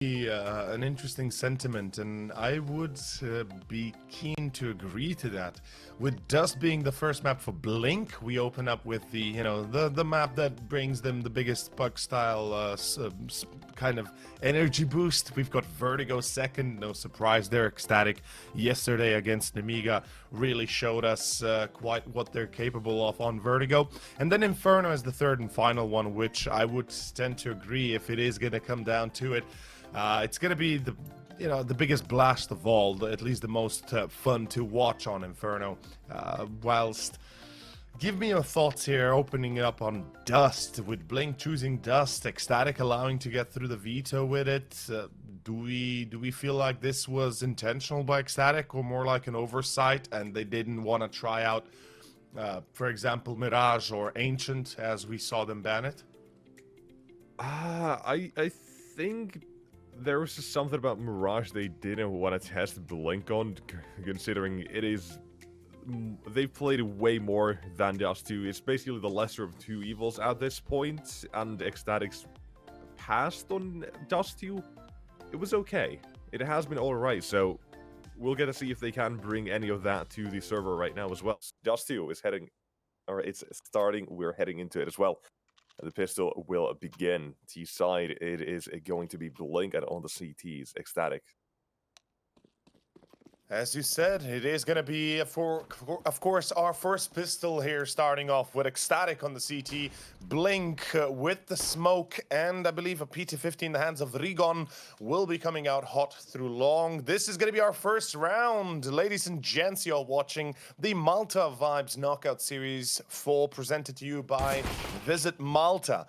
An interesting sentiment, and I would be keen to agree to that. With Dust being the first map for Blink, we open up with the map that brings them the biggest puck style kind of energy boost. We've got Vertigo second, no surprise there. Ecstatic yesterday against Nemiga really showed us quite what they're capable of on Vertigo. And then Inferno is the third and final one, which I would tend to agree if it is going to come down to it. It's going to be the biggest blast of all, at least the most fun to watch on Inferno. Whilst, give me your thoughts here, opening it up on Dust, with Blink choosing Dust, Ecstatic allowing to get through the veto with it. Do we feel like this was intentional by Ecstatic, or more like an oversight, and they didn't want to try out, for example, Mirage or Ancient, as we saw them ban it? I think there was just something about Mirage they didn't want to test Blink on, considering they've played way more than Dust 2. It's basically the lesser of two evils at this point, and Ecstatic's passed on Dust 2. It was okay. It has been alright, so we'll get to see if they can bring any of that to the server right now as well. Dust 2 is it's starting, we're heading into it as well. The pistol will begin. T side, it is going to be Blink, and on the CTs, Ecstatic. As you said, it is going to be, of course, our first pistol here, starting off with Ecstatic on the CT, Blink with the smoke, and I believe a PT-50 in the hands of Rigon will be coming out hot through long. This is going to be our first round. Ladies and gents, you're watching the Malta Vibes Knockout Series 4, presented to you by Visit Malta,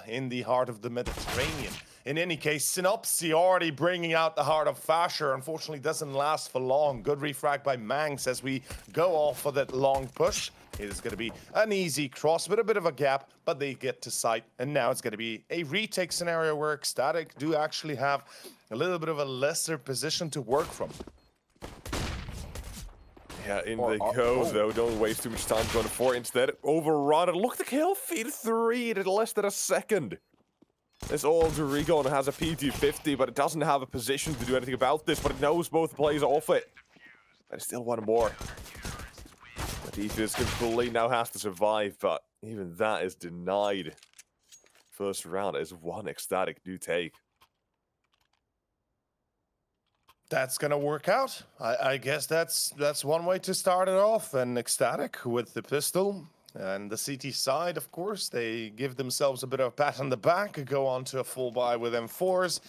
in the heart of the Mediterranean. In any case, Synopsy already bringing out the heart of Fasher. Unfortunately, doesn't last for long. Good refrag by Manx as we go off for that long push. It is going to be an easy cross with a bit of a gap, but they get to sight. And now it's going to be a retake scenario where Ecstatic do actually have a little bit of a lesser position to work from. Yeah, in they go, though. Don't waste too much time going for it. Instead, overrun it. Look at the kill feed 3 in less than a second. This old Rigon has a PT-50, but it doesn't have a position to do anything about this, but it knows both plays off it. There's still one more. The defense completely now has to survive, but even that is denied. First round is one Ecstatic do take. That's gonna work out. I guess that's one way to start it off. And Ecstatic with the pistol. And the CT side, of course, they give themselves a bit of a pat on the back, go on to a full buy with M4s.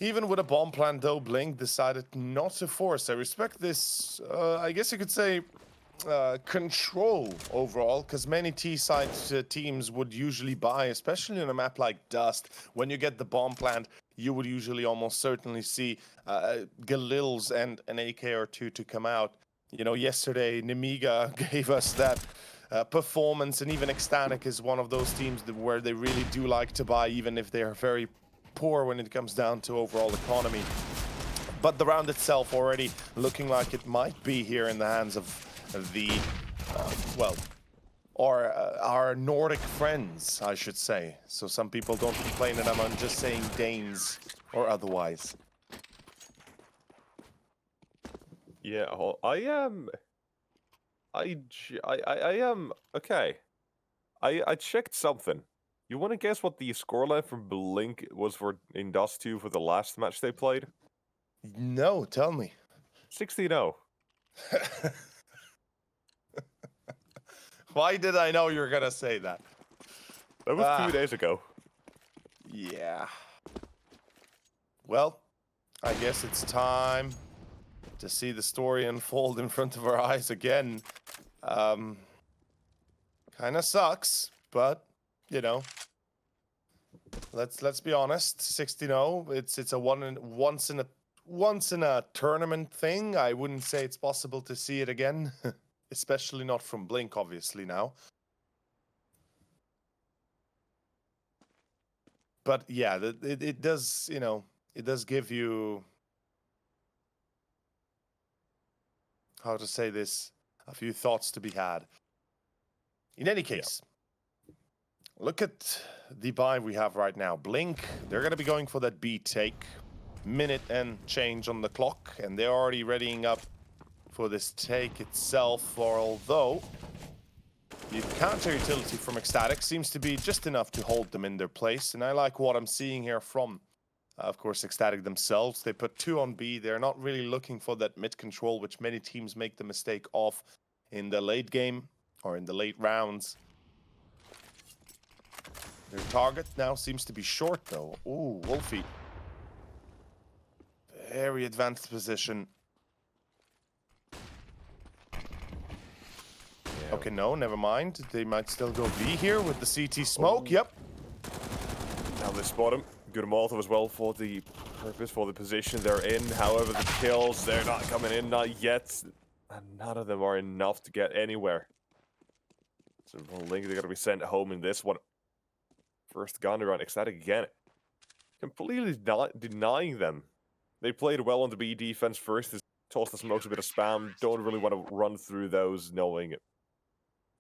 Even with a bomb plant, though, Blink decided not to force. I respect this, I guess you could say, control overall, because many T-side teams would usually buy, especially on a map like Dust. When you get the bomb plant, you would usually almost certainly see Galils and an AK or two to come out. You know, yesterday, Nemiga gave us that performance, and even Ecstatic is one of those teams where they really do like to buy, even if they are very poor when it comes down to overall economy. But the round itself already looking like it might be here in the hands of the, our Nordic friends, I should say. So some people don't complain that I'm just saying Danes or otherwise. Yeah, I am... okay. I checked something. You want to guess what the scoreline from Blink was for in Dust 2 for the last match they played? No, tell me. 16-0. Why did I know you were gonna say that? That was 2 days ago. Yeah. Well, I guess it's time to see the story unfold in front of our eyes again. Kind of sucks, but you know, let's be honest. 16-0. It's a once in a tournament thing. I wouldn't say it's possible to see it again, especially not from Blink, obviously now. But yeah, it does, you know, it does give you, how to say this, a few thoughts to be had. In any case, look at the buy we have right now. Blink, they're going to be going for that B take. minute and change on the clock, and they're already readying up for this take itself, although the counter utility from Ecstatic seems to be just enough to hold them in their place, and I like what I'm seeing here from, of course, Ecstatic themselves. They put 2 on B. They're not really looking for that mid control, which many teams make the mistake of in the late game or in the late rounds. Their target now seems to be short, though. Ooh, Wolfie. Very advanced position. Okay, no, never mind. They might still go B here with the CT smoke. Yep. Now they spot him. Good Malta as well for the purpose, for the position they're in. However, the kills, they're not coming in, not yet. And none of them are enough to get anywhere. So Link, they're going to be sent home in this one. First gun around Ecstatic again. Completely denying them. They played well on the B defense first. They tossed the smokes a bit of spam. Don't really want to run through those knowing,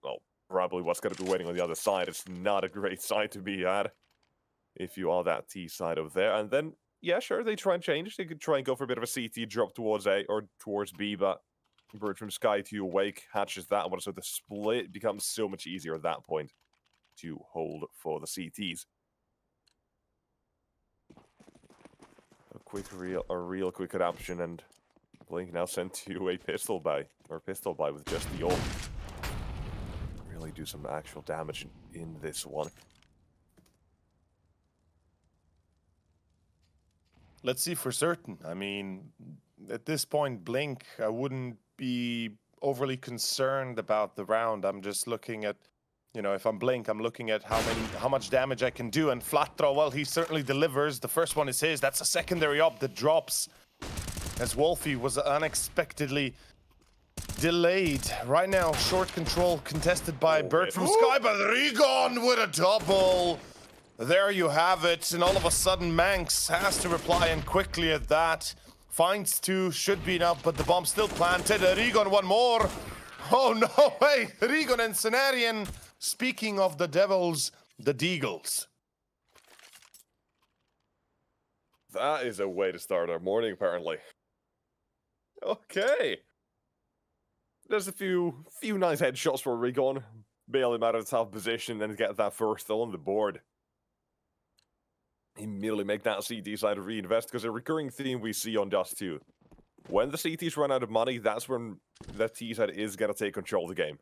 well, probably what's going to be waiting on the other side. It's not a great side to be at if you are that T side over there. And then, yeah, sure, they try and change. They could try and go for a bit of a CT drop towards A or towards B, but Bird from Sky to Awake hatches that one, so the split becomes so much easier at that point to hold for the CTs. A real quick adaptation, and Blink now sent to a pistol buy with just the ult. Really do some actual damage in this one. Let's see for certain. I mean, at this point, Blink, I wouldn't be overly concerned about the round. I'm just looking at, you know, if I'm Blink, I'm looking at how much damage I can do. And flat throw, well, he certainly delivers. The first one is his. That's a secondary up that drops as Wolfie was unexpectedly delayed. Right now, short control contested by Bird from Sky, but Rigon with a double. There you have it. And all of a sudden, Manx has to reply, and quickly at that. Finds 2, should be enough, but the bomb still planted. Rigon one more. Oh, no way. Rigon and Cenarian. Speaking of the Devils, the Deagles. That is a way to start our morning, apparently. Okay. There's a few nice headshots for Rigon. Bail him out of the top position and get that first on the board. Immediately make that CT side reinvest, because a recurring theme we see on Dust 2. When the CTs run out of money, that's when the T side is going to take control of the game.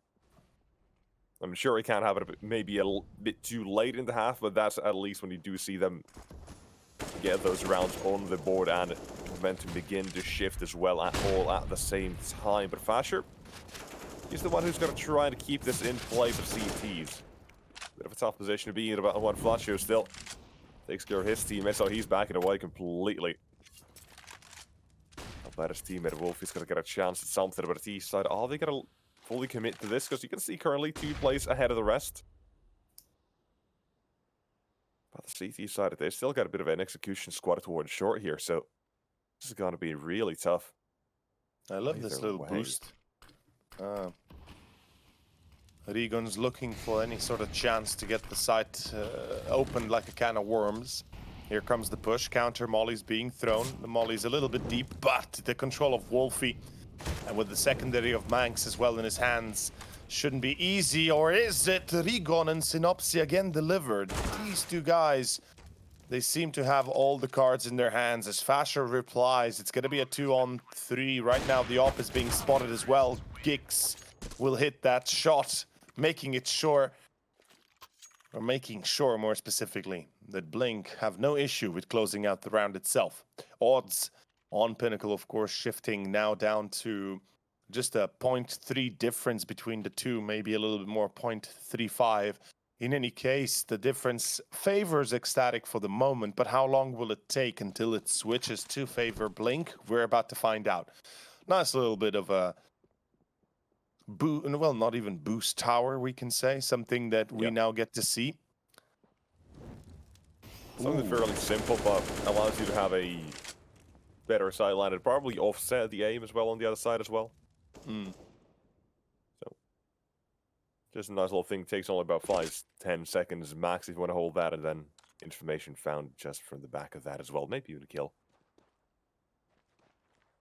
I'm sure he can't have it maybe a bit too late in the half, but that's at least when you do see them get those rounds on the board and momentum begin to shift as well at the same time. But Fasher, he's the one who's going to try to keep this in play for CTs. Bit of a tough position to be in, about one flash here still. Takes care of his teammates, so he's backing away completely. I'll bet his teammate Wolf is going to get a chance at something, but the T side, are they going to fully commit to this? Because you can see currently 2 plays ahead of the rest. But the CT side, they still got a bit of an execution squad towards short here, so this is going to be really tough. I love this little boost. Rigon's looking for any sort of chance to get the site opened like a can of worms. Here comes the push. Counter Molly's being thrown. The Molly's a little bit deep, but the control of Wolfie and with the secondary of Manx as well in his hands shouldn't be easy. Or is it? Rigon and Synopsy again delivered. These 2 guys, they seem to have all the cards in their hands. As Fasher replies, it's going to be a 2-on-3. Right now, the op is being spotted as well. Gix will hit that shot, making sure more specifically that Blink have no issue with closing out the round itself. Odds on Pinnacle, of course, shifting now down to just a 0.3 difference between the two, maybe a little bit more, 0.35. In any case, the difference favors Ecstatic for the moment, but how long will it take until it switches to favor Blink? We're about to find out. Nice little bit of a well, not even boost tower, we can say. Something that we now get to see. Something fairly simple, but allows you to have a better sideline and probably offset the aim as well on the other side as well. So, just a nice little thing. Takes only about 5-10 seconds max if you want to hold that, and then information found just from the back of that as well. Maybe even a kill.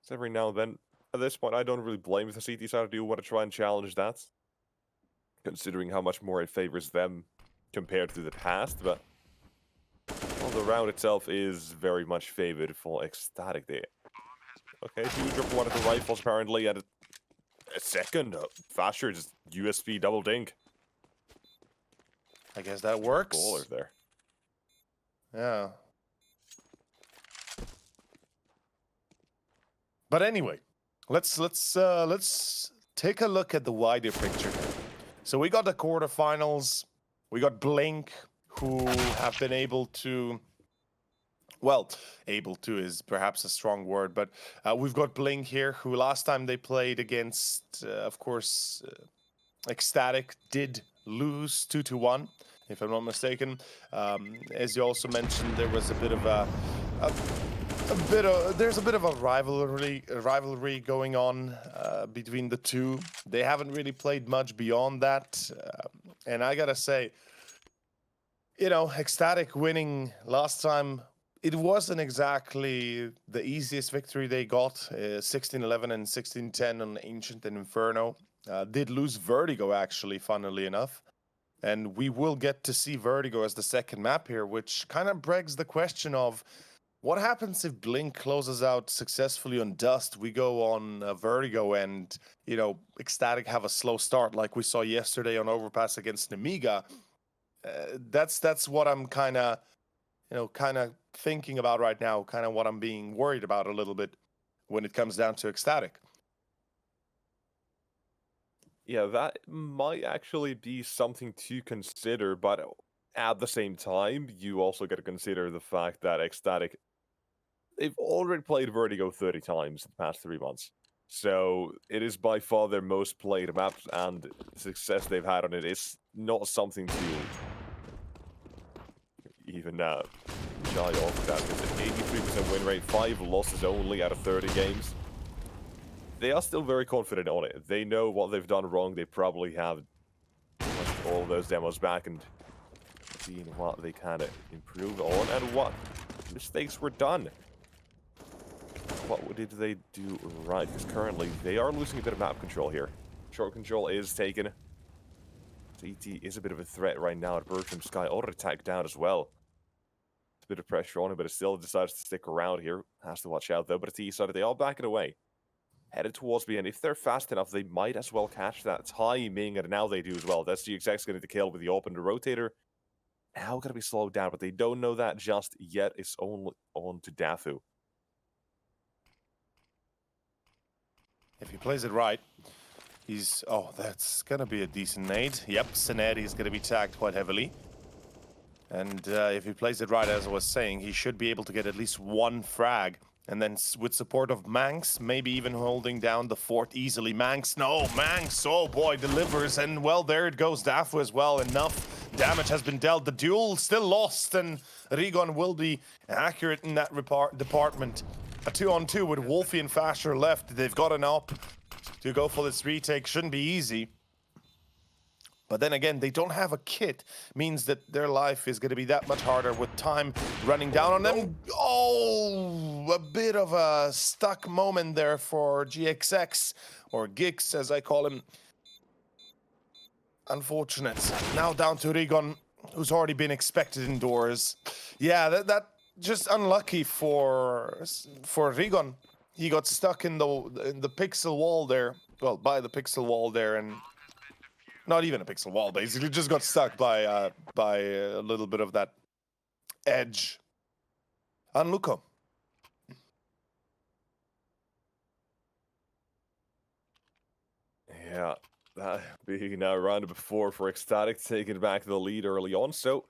So every now and then, at this point, I don't really blame if the CT side do want to try and challenge that, considering how much more it favors them compared to the past, but well, the round itself is very much favored for Ecstatic there. Okay, two drop one of the rifles apparently, and a second, faster, just USP double dink. I guess that works. Baller there. Yeah. But anyway, let's take a look at the wider picture. So we got the quarterfinals. We got Blink, who have been able to. Well, able to is perhaps a strong word, but we've got Blink here, who last time they played against, of course, Ecstatic, did lose 2-1, if I'm not mistaken. As you also mentioned, there was a bit of there's a bit of a rivalry going on between the two. They haven't really played much beyond that, and I gotta say, you know, Ecstatic winning last time, it wasn't exactly the easiest victory they got. 16-11 and 16-10 on Ancient and Inferno. Did lose Vertigo, actually, funnily enough. And we will get to see Vertigo as the second map here, which kind of begs the question of what happens if Blink closes out successfully on Dust? We go on Vertigo and, you know, Ecstatic have a slow start like we saw yesterday on Overpass against Nemiga. That's what I'm kind of thinking about right now, kind of what I'm being worried about a little bit when it comes down to Ecstatic. Yeah, that might actually be something to consider, but at the same time, you also got to consider the fact that Ecstatic, they've already played Vertigo 30 times in the past 3 months. So it is by far their most played map, and the success they've had on it is not something to even shy off that. It's an 83% win rate, 5 losses only out of 30 games. They are still very confident on it. They know what they've done wrong. They probably have all those demos back and seen what they can improve on and what mistakes were done. What did they do right? Because currently they are losing a bit of map control here. Short control is taken. CT is a bit of a threat right now at Bertram Sky. Auto attack down as well. It's a bit of pressure on him, but it still decides to stick around here. Has to watch out though. But at T side, they are backing away. Headed towards B, and if they're fast enough, they might as well catch that timing, and now they do as well. That's the exact going to kill with the open rotator. Now going to be slowed down, but they don't know that just yet. It's only on to Dafu. If he plays it right, he's... Oh, that's going to be a decent nade. Yep, Sinetti is going to be tagged quite heavily. And if he plays it right, as I was saying, he should be able to get at least one frag. And then with support of Manx, maybe even holding down the fort easily. Manx, no, Manx, oh boy, delivers. And well, there it goes, Dafu as well. Enough damage has been dealt. The duel still lost, and Rigon will be accurate in that department. A 2-on-2 with Wolfie and Fasher left. They've got an up to go for this retake. Shouldn't be easy. But then again, they don't have a kit. Means that their life is going to be that much harder with time running down on them. Oh, a bit of a stuck moment there for GXX, or Gix as I call him. Unfortunate. Now down to Rigon, who's already been expected indoors. Yeah, that just unlucky for Rigon. He got stuck in the pixel wall there. Well, by the pixel wall there, and not even a pixel wall, basically. Just got stuck by a little bit of that edge. And Luco. Yeah, that being now round number 4 for Ecstatic, taking back the lead early on, so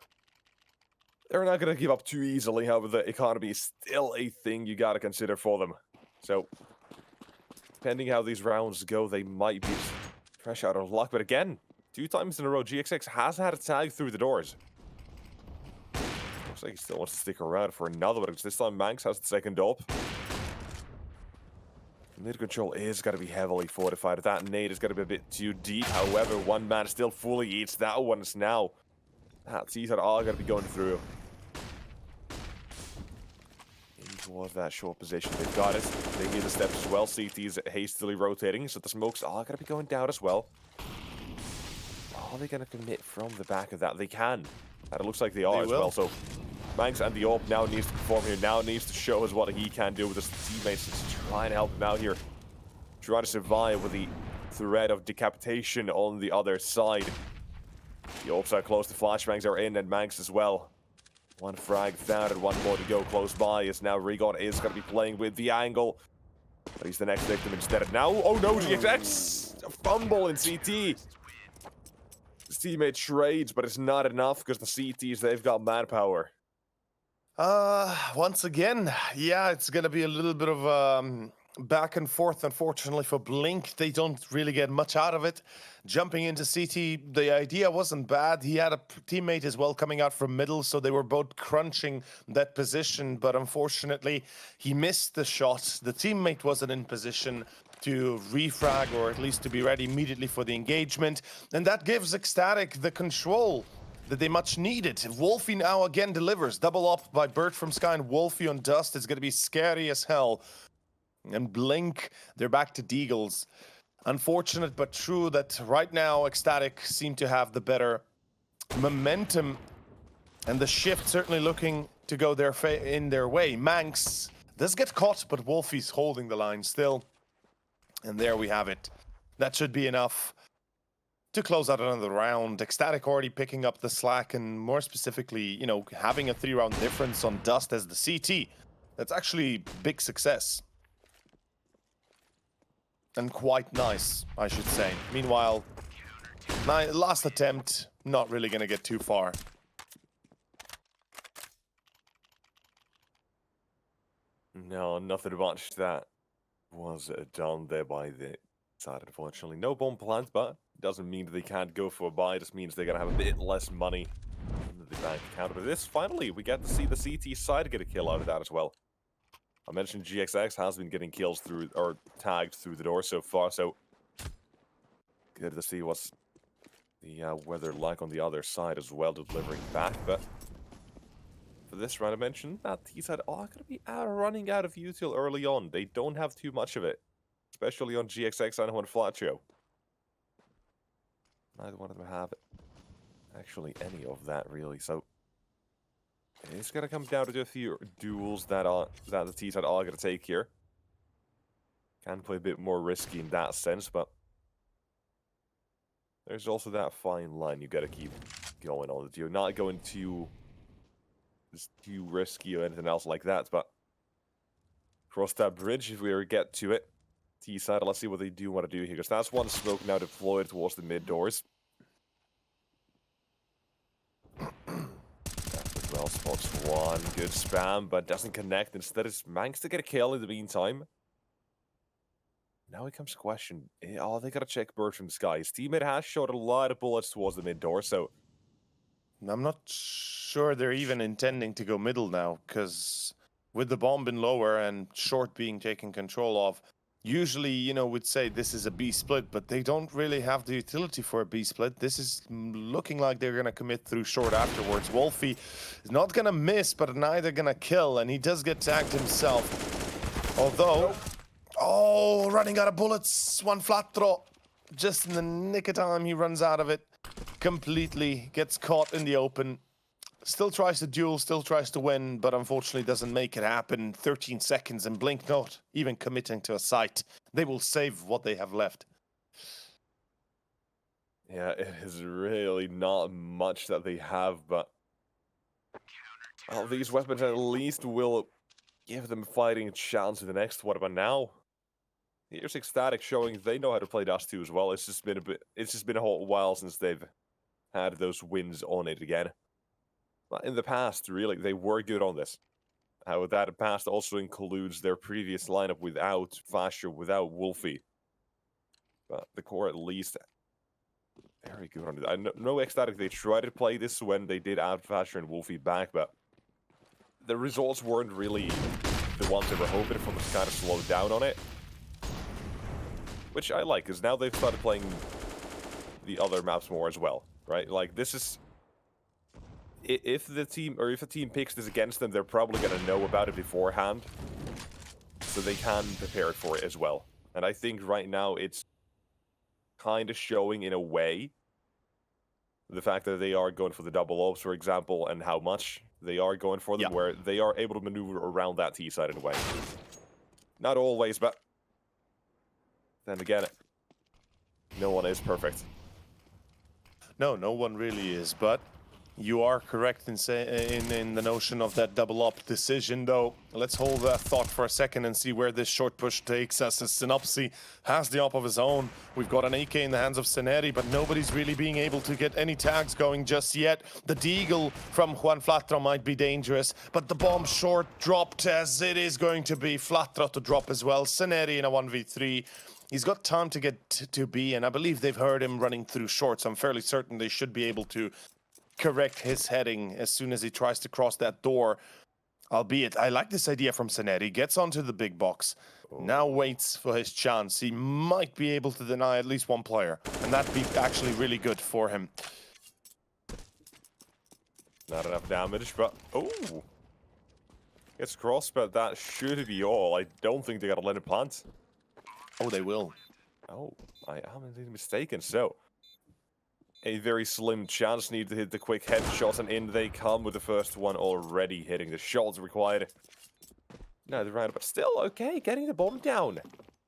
they're not going to give up too easily. However, the economy is still a thing you got to consider for them. So, depending how these rounds go, they might be fresh out of luck. But again, 2 times in a row, GXX has had a tag through the doors. Looks like he still wants to stick around for another one, because this time Manx has the second up. Mid control is going to be heavily fortified. That nade is going to be a bit too deep. However, one man still fully eats that one now. That Caesar are going to be going through. In towards that short position. They've got it. They need the steps as well. CT's hastily rotating, so the smokes are going to be going down as well. Are they going to commit from the back of that? They can. And it looks like they are as well. So Manx and the AWP now needs to perform here. Now needs to show us what he can do with his teammates. Just trying to help him out here. Try to survive with the threat of decapitation on the other side. The AWPs are close. The flashbangs are in, and Manx as well. One frag down and one more to go close by, as now Rigon is going to be playing with the angle. But he's the next victim instead of now. Oh no, GXX! A fumble in CT. His teammate trades, but it's not enough because the CTs, they've got manpower. Once again, yeah, it's going to be a little bit of back and forth, unfortunately, for Blink. They don't really get much out of it. Jumping into CT, the idea wasn't bad. He had a teammate as well coming out from middle, so they were both crunching that position, but unfortunately, he missed the shot. The teammate wasn't in position to refrag, or at least to be ready immediately for the engagement, and that gives Ecstatic the control that they much needed. Wolfie now again delivers. Double up by Bird from Sky and Wolfie on Dust. It's going to be scary as hell. And Blink, they're back to Deagles. Unfortunate but true that right now Ecstatic seem to have the better momentum, and the shift certainly looking to go in their way. Manx does get caught, but Wolfie's holding the line still. And there we have it. That should be enough to close out another round. Ecstatic already picking up the slack, and more specifically, you know, having a 3-round difference on Dust as the CT. That's actually big success. And quite nice, I should say. Meanwhile, my last attempt, not really going to get too far. No, nothing much that was done there by the side, unfortunately. No bomb plant, but it doesn't mean that they can't go for a buy. It just means they're going to have a bit less money in the bank account. But this, finally, we get to see the CT side get a kill out of that as well. I mentioned GXX has been getting kills through, or tagged through the door so far, so good to see what's the weather like on the other side as well, delivering back. But for this round, I mentioned that T-side are going to be running out of util early on. They don't have too much of it, especially on GXX and on Flatcho. Neither one of them have actually any of that, really, so it's going to come down to a few duels that the T-side are going to take here. Can play a bit more risky in that sense, but there's also that fine line you got to keep going on. You're not going too risky or anything else like that, but cross that bridge if we ever get to it. T-side, let's see what they do want to do here, because that's one smoke now deployed towards the mid doors. Well, spots one, good spam, but doesn't connect. Instead, it's Manx to get a kill in the meantime. Now it comes to question, oh, they gotta check Bird from Sky. His teammate has shot a lot of bullets towards the mid door, so I'm not sure they're even intending to go middle now, because with the bomb in lower and short being taken control of, usually, you know, would say this is a B split, but they don't really have the utility for a B split. This is looking like they're going to commit through short afterwards. Wolfie is not going to miss, but neither going to kill, and he does get tagged himself. Although, oh, running out of bullets. One flat throw. Just in the nick of time, he runs out of it completely. Gets caught in the open. Still tries to duel, still tries to win, but unfortunately doesn't make it happen. 13 seconds and Blink not even committing to a site. They will save what they have left. Yeah, it is really not much that they have, but well, these weapons at least will give them a fighting chance in the next. What about now? Here's Ecstatic showing they know how to play Dust 2 as well. It's just been a whole while since they've had those wins on it again. But in the past, really, they were good on this. That past also includes their previous lineup without Fasher, without Wolfie. But the core, at least, very good on it. I know Ecstatic, they tried to play this when they did add Fasher and Wolfie back, but the results weren't really the ones they were hoping for. Them to kind of slow down on it. Which I like, because now they've started playing the other maps more as well, right? Like, this is if the team picks this against them, they're probably going to know about it beforehand, so they can prepare for it as well. And I think right now it's kind of showing in a way the fact that they are going for the double ops, for example, and how much they are going for them, where they are able to maneuver around that T side in a way. Not always, but then again, no one is perfect. No, no one really is, but you are correct in the notion of that double up decision, though. Let's hold that thought for a second and see where this short push takes us, as Synopsy has the op of his own. We've got an AK in the hands of Seneri, but nobody's really being able to get any tags going just yet. The Deagle from Juan Flatra might be dangerous, but the bomb short dropped, as it is going to be Flatra to drop as well. Seneri in a 1v3. He's got time to get to B, and I believe they've heard him running through shorts. I'm fairly certain they should be able to correct his heading as soon as he tries to cross that door. Albeit, I like this idea from Seneri. Gets onto the big box, now waits for his chance. He might be able to deny at least one player, and that'd be actually really good for him. Not enough damage, but oh, gets crossed, but that should be all. I don't think they got to let it plant. Oh, they will. Oh, I am indeed mistaken. So, a very slim chance, need to hit the quick headshot, and in they come with the first one already hitting the shots required. No, they're right, but still okay, getting the bomb down.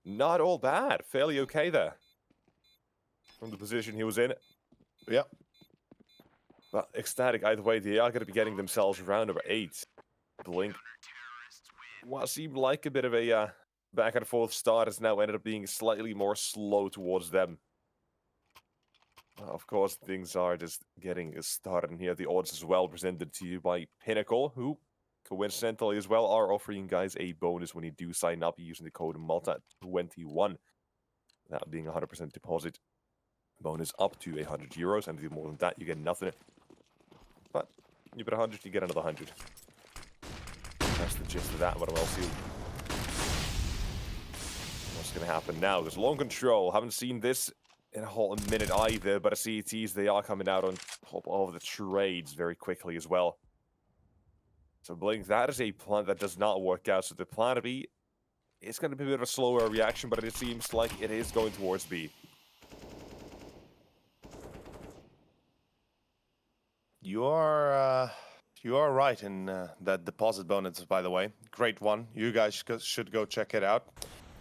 Not all bad, fairly okay there. From the position he was in. Yeah. But Ecstatic, either way, they are going to be getting themselves round number 8. Blink. What seemed like a bit of a back and forth start has now ended up being slightly more slow towards them. Of course, things are just getting started in here. The odds as well presented to you by Pinnacle, who, coincidentally as well, are offering guys a bonus when you do sign up using the code Malta21. That being 100% deposit bonus up to €100, and if you do more than that, you get nothing. But you put 100, you get another 100. That's the gist of that. What else you? What's going to happen now? There's long control. Haven't seen this in a whole minute either, but CETs, they are coming out on top of the trades very quickly as well. So Blink, that is a plan that does not work out. So the plan B, it's going to be a bit of a slower reaction, but it seems like it is going towards B. You are right in that deposit bonus, by the way. Great one. You guys should go check it out.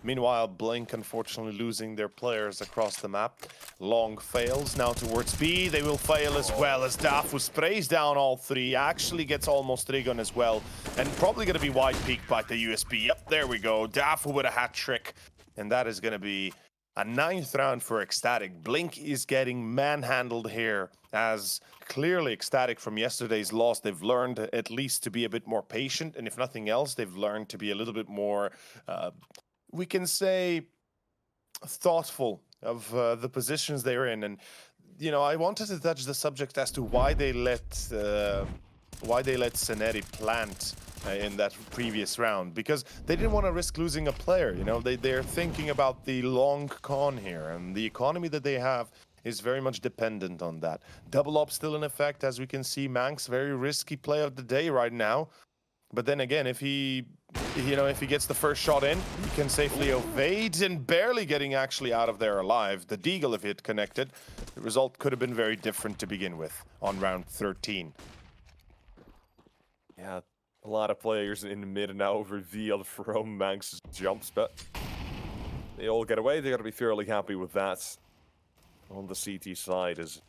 Meanwhile, Blink unfortunately losing their players across the map. Long fails now towards B. They will fail as well as Dafu sprays down all three. Actually gets almost Rigon as well. And probably going to be wide peaked by the USB. Yep, there we go. Dafu with a hat trick. And that is going to be a 9th round for Ecstatic. Blink is getting manhandled here, as clearly Ecstatic from yesterday's loss, they've learned at least to be a bit more patient. And if nothing else, they've learned to be a little bit more... we can say thoughtful of the positions they're in. And, you know, I wanted to touch the subject as to why they let Seneri plant in that previous round, because they didn't want to risk losing a player. You know, they're thinking about the long con here, and the economy that they have is very much dependent on that. Double up still in effect, as we can see. Manx, very risky play of the day right now. But then again, if he gets the first shot in, he can safely evade, and barely getting actually out of there alive. The Deagle, if it connected, the result could have been very different to begin with on round 13. Yeah, a lot of players in the mid now revealed from Manx's jumps, but they all get away. They got to be fairly happy with that. On the CT side is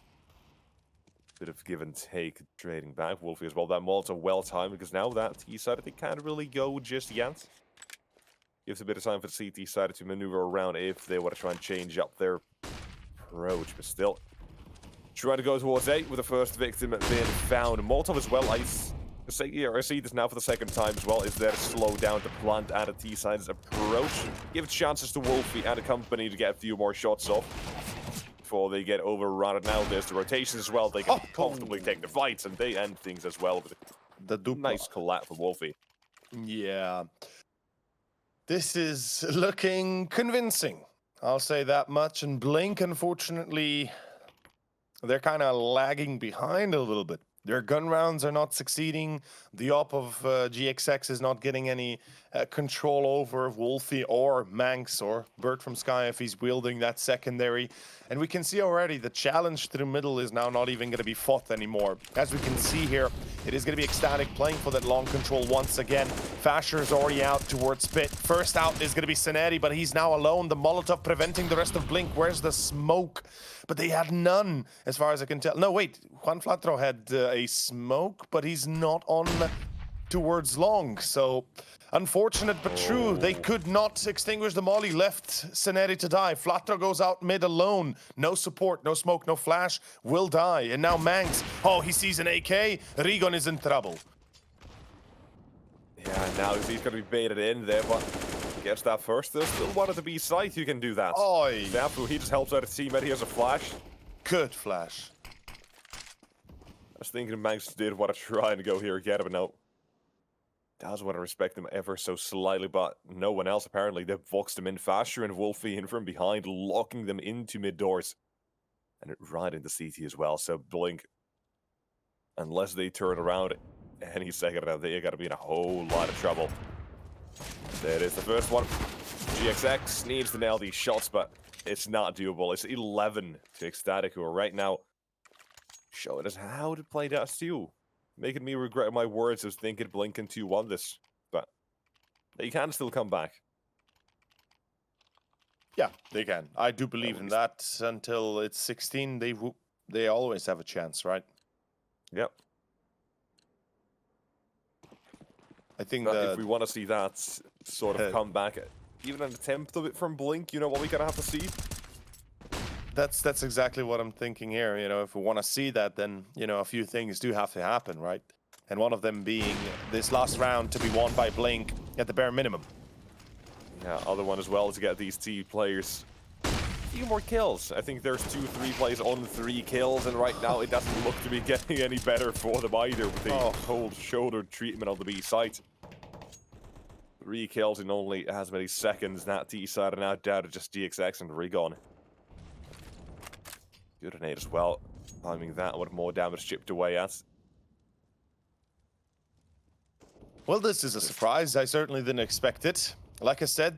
bit of give and take, trading back. Wolfie as well. That Malta well timed, because now that T side they can't really go just yet. Gives a bit of time for the CT side to maneuver around if they want to try and change up their approach, but still trying to go towards A with the first victim being found. Malta as well. I see this now for the second time as well. Is there to slow down the plant and the T side's approach? Give chances to Wolfie and the company to get a few more shots off before they get overrun. Now there's the rotations as well. They can comfortably take the fights, and they end things as well with a nice collapse for Wolfie. Yeah. This is looking convincing. I'll say that much. And Blink, unfortunately, they're kind of lagging behind a little bit. Their gun rounds are not succeeding. The op of GXX is not getting any control over Wolfie or Manx or Bird from Sky if he's wielding that secondary. And we can see already the challenge to the middle is now not even going to be fought anymore. As we can see here, it is going to be Ecstatic playing for that long control once again. Fasher is already out towards Pit. First out is going to be Saneri, but he's now alone. The Molotov preventing the rest of Blink. Where's the smoke? But they had none, as far as I can tell. No, wait. Juan Flatro had a smoke, but he's not on towards long. So, unfortunate but true. They could not extinguish the molly. Left Saneri to die. Flatro goes out mid alone. No support, no smoke, no flash. Will die. And now Manx. Oh, he sees an AK. Rigon is in trouble. Yeah, now he's going to be baited in there, but gets that first. There's still one at the B side who can do that. Oi. Therefore, he just helps out his teammate. He has a flash. Good flash. I was thinking Manx did want to try and go here again, but no. Does want to respect them ever so slightly, but no one else apparently. They've boxed him in faster and Wolfie in from behind, locking them into mid doors. And right into CT as well, so Blink, unless they turn around any second now, they're going to be in a whole lot of trouble. There it is, the first one. GXX needs to nail these shots, but it's not doable. It's 11 to Ecstatic, who are right now showing us how to play Dust 2. Making me regret my words of thinking Blink and 2 won this. But they can still come back. Yeah, they can. I do believe in that. Until it's 16, they always have a chance, right? Yep. I think that if we want to see that sort of comeback, even an attempt of it from Blink, you know what we're gonna have to see? That's exactly what I'm thinking here. You know, if we want to see that, then, you know, a few things do have to happen, right? And one of them being this last round to be won by Blink at the bare minimum. Yeah, other one as well to get these two players a few more kills. I think there's 2-3 plays on 3 kills, and right now it doesn't look to be getting any better for them either with the cold shoulder treatment on the B site. 3 kills in only as many seconds. That T side are now down to just GXX and Rigon. Good grenade as well. Timing that with more damage chipped away at. Well, this is a surprise. I certainly didn't expect it. Like I said,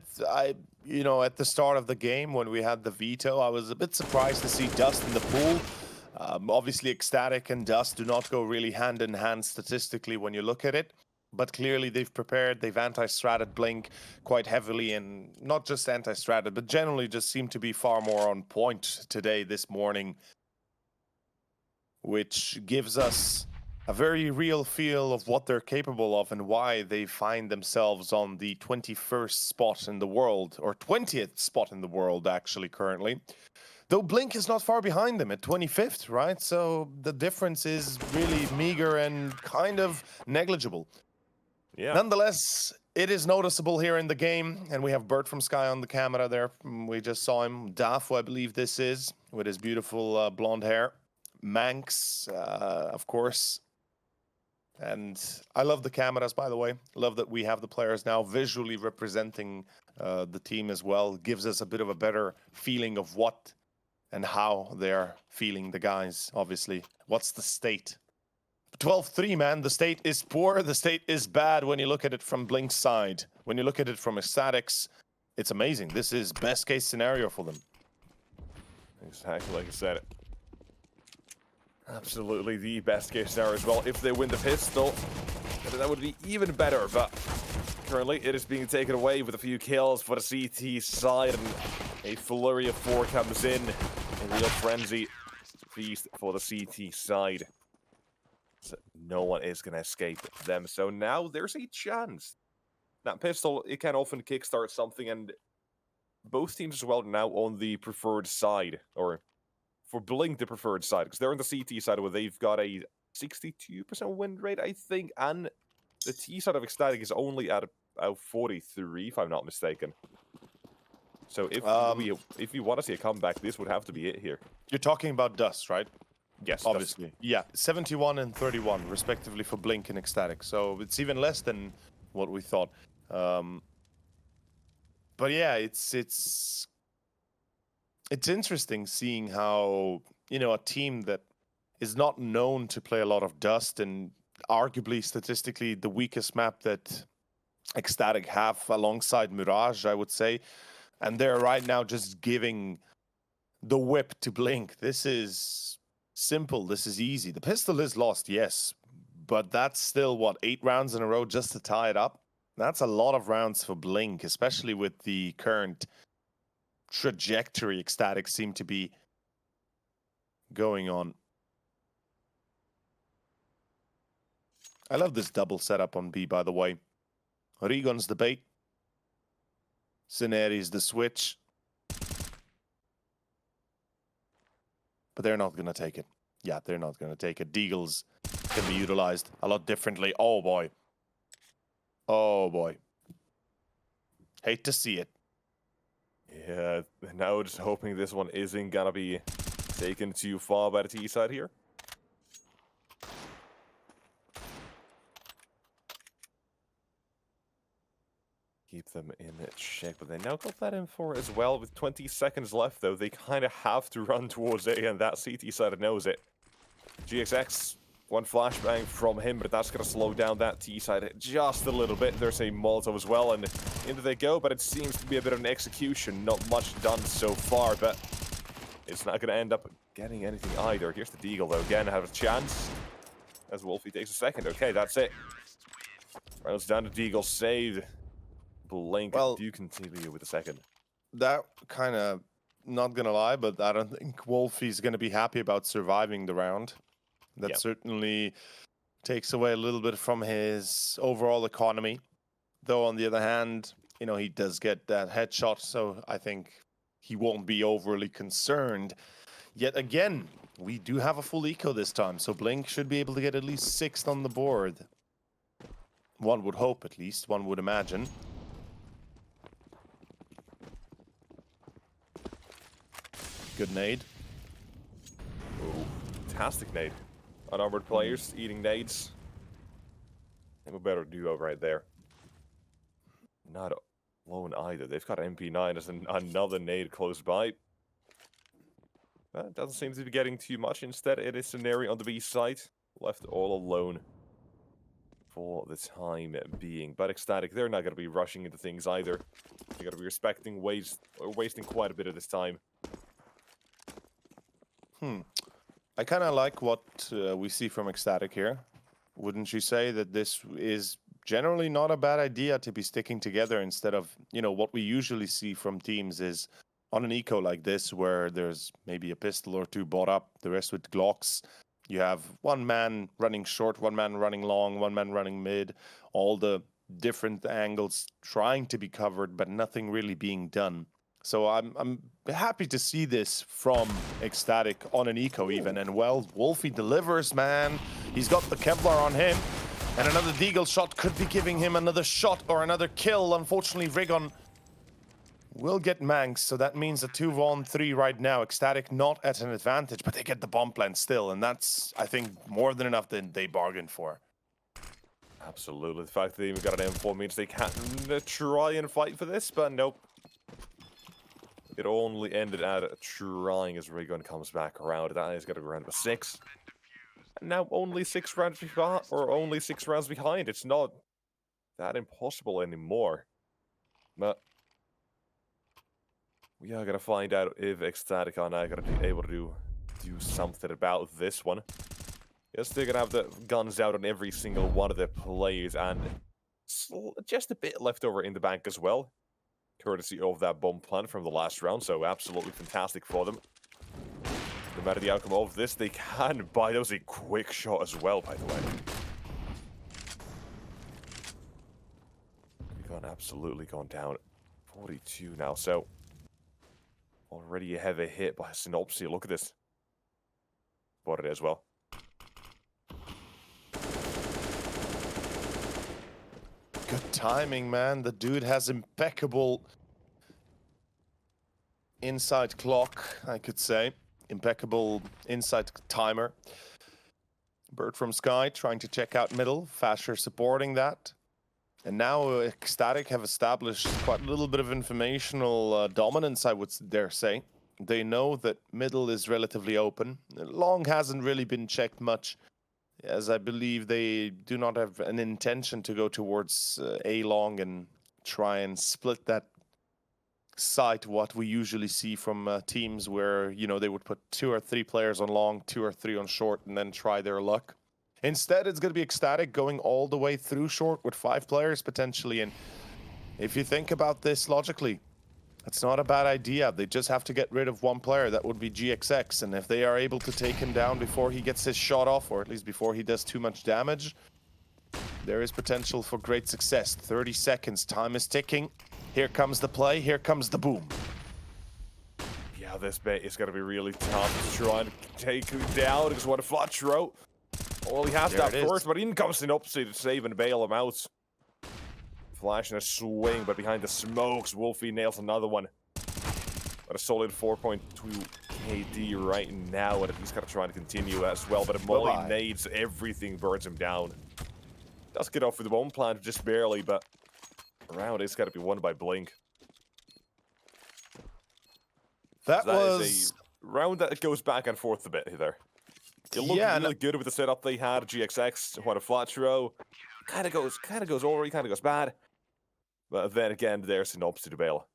you know, at the start of the game when we had the veto, I was a bit surprised to see Dust in the pool. Obviously, Ecstatic and Dust do not go really hand in hand statistically when you look at it. But clearly they've prepared, they've anti-stratted Blink quite heavily, and not just anti-stratted, but generally just seem to be far more on point today, this morning, which gives us a very real feel of what they're capable of and why they find themselves on the 21st spot in the world, or 20th spot in the world, actually, currently. Though Blink is not far behind them at 25th, right? So the difference is really meager and kind of negligible. Yeah. Nonetheless, it is noticeable here in the game, and we have Bird from Sky on the camera there. We just saw him. Dafu, I believe this is, with his beautiful blonde hair. Manx, of course. And I love the cameras, by the way. Love that we have the players now visually representing the team as well. Gives us a bit of a better feeling of what and how they're feeling, the guys, obviously. What's the state? 12-3, man. The state is poor. The state is bad when you look at it from Blink's side. When you look at it from Ecstatic's, it's amazing. This is best case scenario for them. Exactly like I said. Absolutely the best case scenario as well. If they win the pistol, that would be even better. But currently it is being taken away with a few kills for the CT side. And a flurry of 4 comes in real frenzy feast for the CT side. So no one is going to escape them. So now there's a chance. That pistol, it can often kickstart something, and both teams as well now on the preferred side, or for Blink the preferred side, because they're on the CT side where they've got a 62% win rate, I think, and the T side of Ecstatic is only at about 43, if I'm not mistaken. So if you want to see a comeback, this would have to be it here. You're talking about Dust, right? Yes, obviously. Yeah, 71 and 31, respectively, for Blink and Ecstatic. So it's even less than what we thought. But yeah, it's interesting seeing how, you know, a team that is not known to play a lot of Dust, and arguably statistically the weakest map that Ecstatic have alongside Mirage, I would say. And they're right now just giving the whip to Blink. This is simple. This is easy. The pistol is lost, yes, but that's still, what, 8 rounds in a row just to tie it up? That's a lot of rounds for Blink, especially with the current trajectory Ecstatic seem to be going on. I love this double setup on B, by the way. Rigon's the bait. Cineri's the switch. But they're not going to take it. Yeah, they're not going to take it. Deagles can be utilized a lot differently. Oh, boy. Oh, boy. Hate to see it. Yeah, now just hoping this one isn't gonna be taken too far by the T side here. Keep them in check, but they now got that in for as well. With 20 seconds left, though, they kind of have to run towards A, and that CT side knows it. GXX, one flashbang from him, but that's going to slow down that T side just a little bit. There's a Molotov as well, and into they go, but it seems to be a bit of an execution. Not much done so far, but it's not going to end up getting anything either. Here's the Deagle, though. Again, have a chance as Wolfie takes a second. Okay, that's it. Rounds down to Deagle, saved. Blink, well, do you continue with the second? That kind of, not gonna lie, but I don't think Wolfie's gonna be happy about surviving the round. That certainly takes away a little bit from his overall economy. Though on the other hand, you know, he does get that headshot, so I think he won't be overly concerned. Yet again, we do have a full eco this time, so Blink should be able to get at least 6th on the board. One would hope, at least. One would imagine. Good nade. Ooh, fantastic nade. Unarmored players eating nades. I think a better duo right there. Not alone either. They've got MP9 as another nade close by. That doesn't seem to be getting too much. Instead, it is Scenario on the B side. Left all alone for the time being. But Ecstatic, they're not going to be rushing into things either. They're going to be respecting wasting quite a bit of this time. I kind of like what we see from Ecstatic here. Wouldn't you say that this is generally not a bad idea to be sticking together instead of, you know, what we usually see from teams is on an eco like this where there's maybe a pistol or two bought up, the rest with Glocks. You have one man running short, one man running long, one man running mid, all the different angles trying to be covered, but nothing really being done. So I'm happy to see this from Ecstatic on an eco even. And well, Wolfie delivers, man. He's got the Kevlar on him. And another Deagle shot could be giving him another shot or another kill. Unfortunately, Rigon will get Manx. So that means a 2-on-3 right now. Ecstatic not at an advantage, but they get the bomb plant still. And that's, I think, more than enough that they bargained for. Absolutely. The fact that they even got an M4 means they can't try and fight for this, but nope. It only ended at trying as Rigon comes back around. That is going to go around to 6. And now only 6 rounds behind, or only 6 rounds behind. It's not that impossible anymore. But we are going to find out if Ecstatic are now going to be able to do something about this one. Yes, they're going to have the guns out on every single one of the players, and just a bit left over in the bank as well. Courtesy of that bomb plant from the last round, so absolutely fantastic for them. No matter the outcome of this, they can buy. That was a quick shot as well, by the way. We've absolutely gone down 42 now, so already a heavy hit by Synopsy. Look at this. Bought it as well. Good timing, man. The dude has impeccable inside clock, I could say. Impeccable inside timer. Bird from Sky trying to check out middle. Fasher supporting that. And now Ecstatic have established quite a little bit of informational dominance, I would dare say. They know that middle is relatively open. Long hasn't really been checked much, as I believe they do not have an intention to go towards A long and try and split that site, what we usually see from teams where, you know, they would put 2 or 3 players on long, 2 or 3 on short, and then try their luck. Instead, it's going to be Ecstatic going all the way through short with 5 players potentially. And if you think about this logically, it's not a bad idea. They just have to get rid of 1 player. That would be GXX. And if they are able to take him down before he gets his shot off, or at least before he does too much damage, there is potential for great success. 30 seconds. Time is ticking. Here comes the play. Here comes the boom. Yeah, this bait is going to be really tough to try and take him down. Because what a flat throw. Well, he has that first, but in comes Synopsy to save and bail him out. Flash and a swing, but behind the smokes, Wolfie nails another one. But a solid 4.2 KD right now, and he's got to try to continue as well. But a molly nades everything, burns him down. Does get off with the bomb plant just barely, but round is got to be won by Blink. That was is a round that goes back and forth a bit there. It looked really good with the setup they had. GXX, what a flat throw. Kind of goes over, kind of goes bad. But then again, there's Synopsy to bail.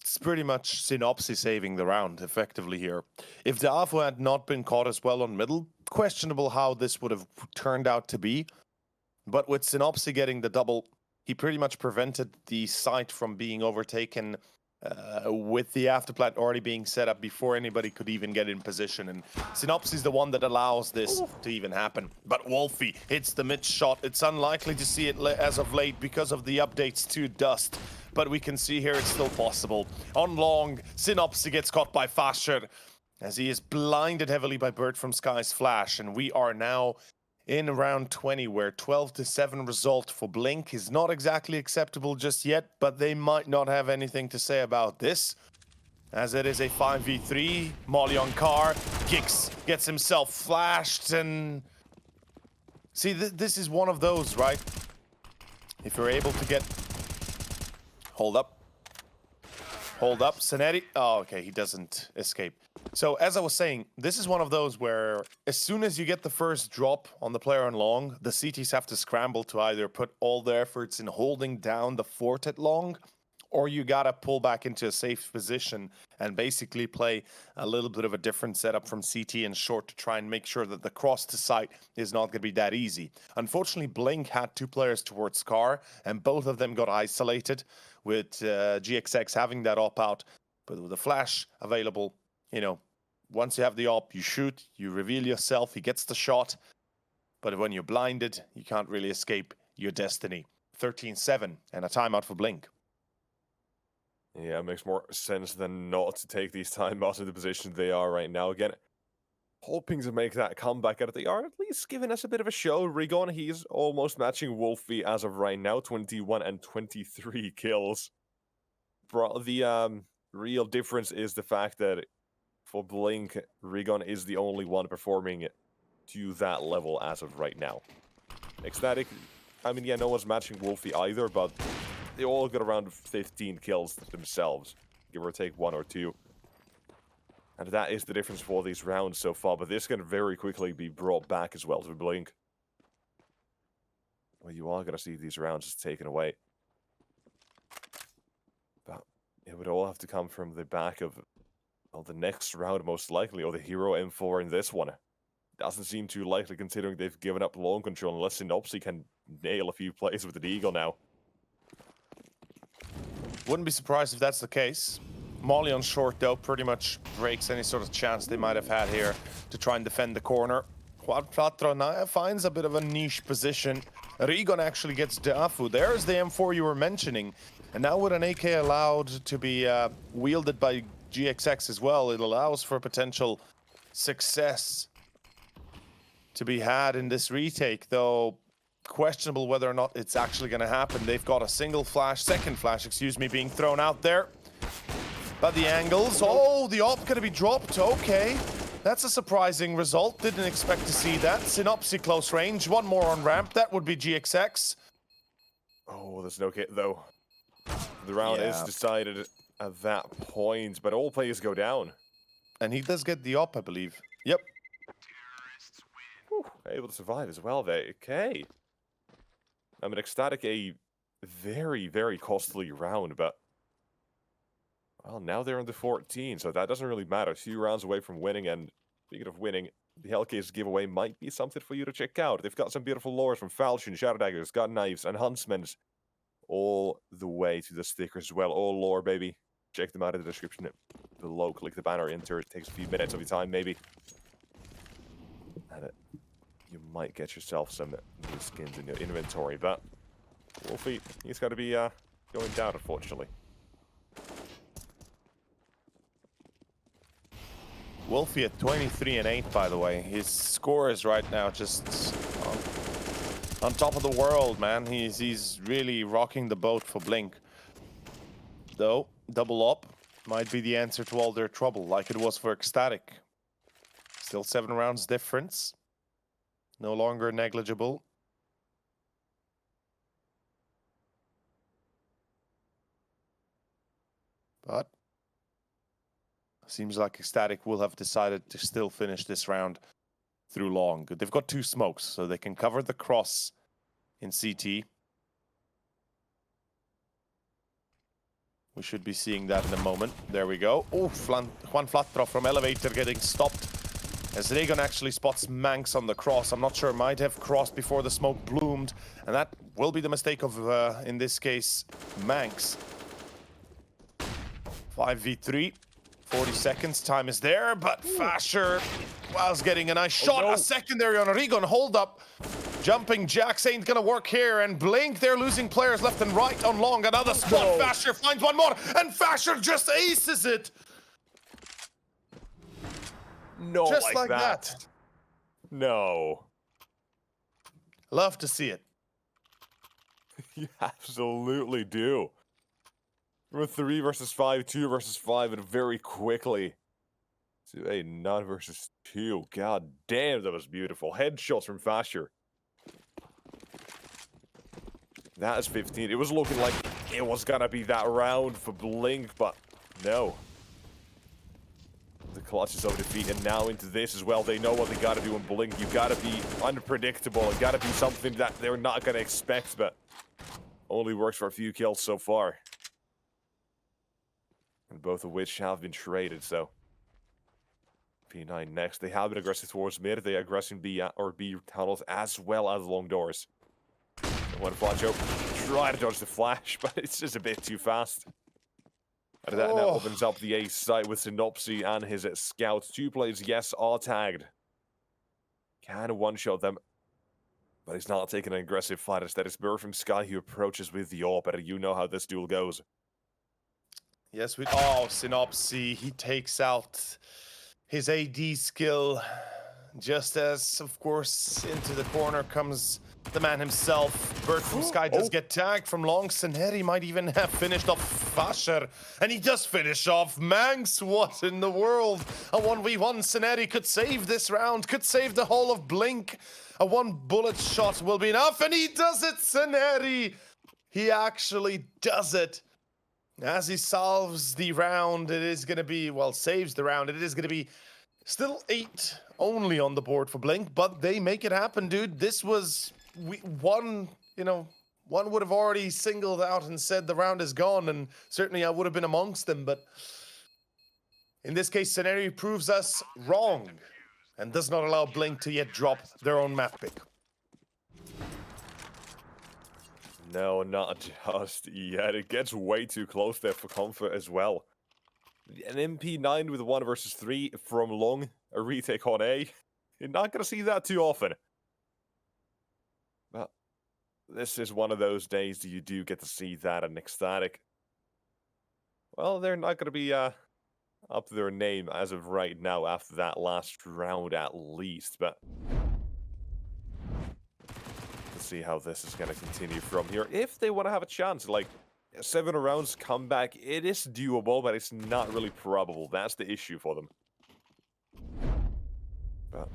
It's pretty much Synopsy saving the round, effectively here. If the Afu had not been caught as well on middle, questionable how this would have turned out to be. But with Synopsy getting the double, he pretty much prevented the site from being overtaken with the afterplant already being set up before anybody could even get in position. And Synopsy is the one that allows this to even happen. But Wolfie hits the mid shot. It's unlikely to see it as of late because of the updates to Dust. But we can see here it's still possible. On long, Synopsy gets caught by Fasher as he is blinded heavily by Bird from Sky's flash. And we are now in round 20, where 12-7 result for Blink is not exactly acceptable just yet, but they might not have anything to say about this, as it is a 5v3. Molly on car, Gix gets himself flashed, and see, this is one of those, right? If you're able to get... Hold up, Sanetti. Oh, okay, he doesn't escape. So, as I was saying, this is one of those where as soon as you get the first drop on the player on long, the CTs have to scramble to either put all their efforts in holding down the fort at long, or you gotta pull back into a safe position and basically play a little bit of a different setup from CT and short to try and make sure that the cross to site is not gonna be that easy. Unfortunately, Blink had 2 players towards Scar, and both of them got isolated, with GXX having that op out, but with the flash available, you know, once you have the op, you shoot, you reveal yourself, he gets the shot, but when you're blinded, you can't really escape your destiny. 13-7 and a timeout for Blink. Yeah, it makes more sense than not to take these timeouts in the position they are right now. Again, hoping to make that comeback out of they are at least giving us a bit of a show. Rigon, he's almost matching Wolfie as of right now, 21 and 23 kills. The real difference is the fact that for Blink, Rigon is the only one performing to that level as of right now. Ecstatic, I mean, yeah, no one's matching Wolfie either, but they all got around 15 kills themselves, give or take 1 or 2. And that is the difference for these rounds so far, but this can very quickly be brought back as well to Blink. Well, you are going to see these rounds just taken away. But it would all have to come from the back of the next round, most likely, or the hero M4 in this one. Doesn't seem too likely considering they've given up long control, unless Synopsy can nail a few plays with the Eagle now. Wouldn't be surprised if that's the case. Molly on short, though, pretty much breaks any sort of chance they might have had here to try and defend the corner. Quadratro finds a bit of a niche position. Rigon actually gets Dafu. There's the M4 you were mentioning. And now with an AK allowed to be wielded by GXX as well, it allows for potential success to be had in this retake, though questionable whether or not it's actually going to happen. They've got a second flash, excuse me, being thrown out there. But the angles, the op going to be dropped, okay. That's a surprising result, didn't expect to see that. Synopsy close range, 1 more on ramp, that would be GXX. Oh, there's no kit though. The round is decided. at that point, but all players go down. And he does get the op, I believe. Yep. Whew, able to survive as well there. Okay. I mean, Ecstatic, a very, very costly round, but... Well, now they're on the 14, so that doesn't really matter. 2 rounds away from winning, and speaking of winning, the Hellcase giveaway might be something for you to check out. They've got some beautiful lures from Falchion, Shadow Daggers, got knives, and Huntsmans. All the way to the stickers as well. All lore, baby. Check them out in the description below. Click the banner, enter. It takes a few minutes of your time, maybe. And you might get yourself some new skins in your inventory, but Wolfie, he's got to be going down, unfortunately. Wolfie at 23 and 8, by the way. His score is right now just on top of the world, man. He's really rocking the boat for Blink. Though, double up might be the answer to all their trouble, like it was for Ecstatic. Still 7 rounds difference. No longer negligible. But seems like Ecstatic will have decided to still finish this round through long. They've got 2 smokes, so they can cover the cross in CT. We should be seeing that in a moment. There we go. Oh, Juan Flatro from Elevator getting stopped. As Regan actually spots Manx on the cross. I'm not sure, might have crossed before the smoke bloomed. And that will be the mistake of, in this case, Manx. 5v3. 40 seconds, time is there, but Fasher, whilst getting a nice shot, a secondary on Regan, hold up. Jumping jacks ain't gonna work here, and Blink, they're losing players left and right on long. Another spot, Fasher finds one more, and Fasher just aces it. No, just like that. No. Love to see it. You absolutely do. From a 3 versus 5, 2 versus 5, and very quickly to a none versus 2. God damn, that was beautiful. Headshots from Fasher. That is 15. It was looking like it was gonna be that round for Blink, but no. The clutches of defeat, and now into this as well. They know what they gotta do in Blink. You gotta be unpredictable. It gotta be something that they're not gonna expect, but only works for a few kills so far. And both of which have been traded, so P9 next. They have been aggressive towards mid. They are aggressing B or B tunnels as well as long doors. One Flacho try to dodge the flash, but it's just a bit too fast. And that now opens up the A site with Synopsy and his scout. 2 players, yes, are tagged. Can one-shot them, but he's not taking an aggressive fight. Instead, it's Bird from Sky who approaches with the AWP, and you know how this duel goes. Yes, oh, Synopsy, he takes out his AD skill. Just as, of course, into the corner comes the man himself. Bird from Sky does get tagged from long. Seneri might even have finished off Fasher. And he does finish off Manx. What in the world? A 1v1 Seneri could save this round, could save the whole of Blink. A 1-bullet shot will be enough, and he does it, Seneri! He actually does it. As he solves the round, it is going to be, well, saves the round. It is going to be still 8 only on the board for Blink, but they make it happen, dude. This was one, you know, one would have already singled out and said the round is gone, and certainly I would have been amongst them, but in this case, Seneri proves us wrong and does not allow Blink to yet drop their own map pick. No, not just yet. It gets way too close there for comfort as well. An MP9 with 1 versus 3 from long, a retake on A. You're not going to see that too often. But this is one of those days that you do get to see that in Ecstatic. Well, they're not going to be up to their name as of right now after that last round at least, but see how this is going to continue from here. If they want to have a chance, like 7 rounds comeback, it is doable, but it's not really probable. That's the issue for them. But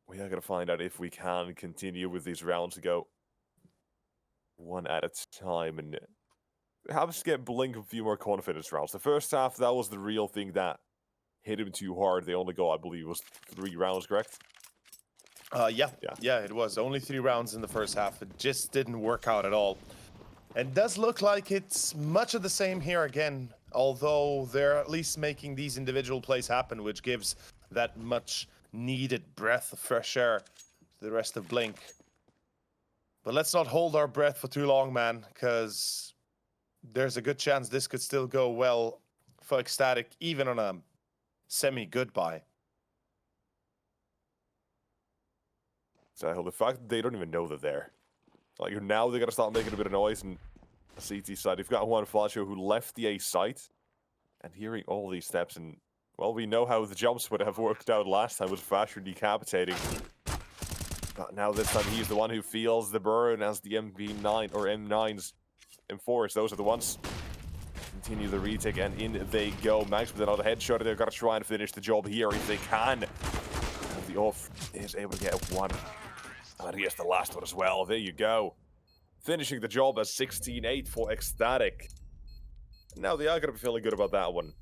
we are going to find out if we can continue with these rounds to go one at a time. And perhaps get Blink a few more confidence rounds. The first half, that was the real thing that hit him too hard. They only got, I believe, it was 3 rounds, correct? Yeah, it was. Only 3 rounds in the first half. It just didn't work out at all. It does look like it's much of the same here again, although they're at least making these individual plays happen, which gives that much needed breath of fresh air to the rest of Blink. But let's not hold our breath for too long, man, because there's a good chance this could still go well for Ecstatic, even on a semi-goodbye. So the fact that they don't even know they're there. Like, now they gotta start making a bit of noise, and CT side, you've got Juan Flacho who left the A site, and hearing all these steps, and, well, we know how the jumps would have worked out last time with Fasher decapitating. But now this time he's the one who feels the burn as the MP9 or M9s enforce. Those are the ones. Continue the retake, and in they go. Max with another headshot. They're gonna try and finish the job here if they can. And the off is able to get one. And he gets the last one as well. There you go. Finishing the job as 16-8 for Ecstatic. Now they are going to be feeling good about that one.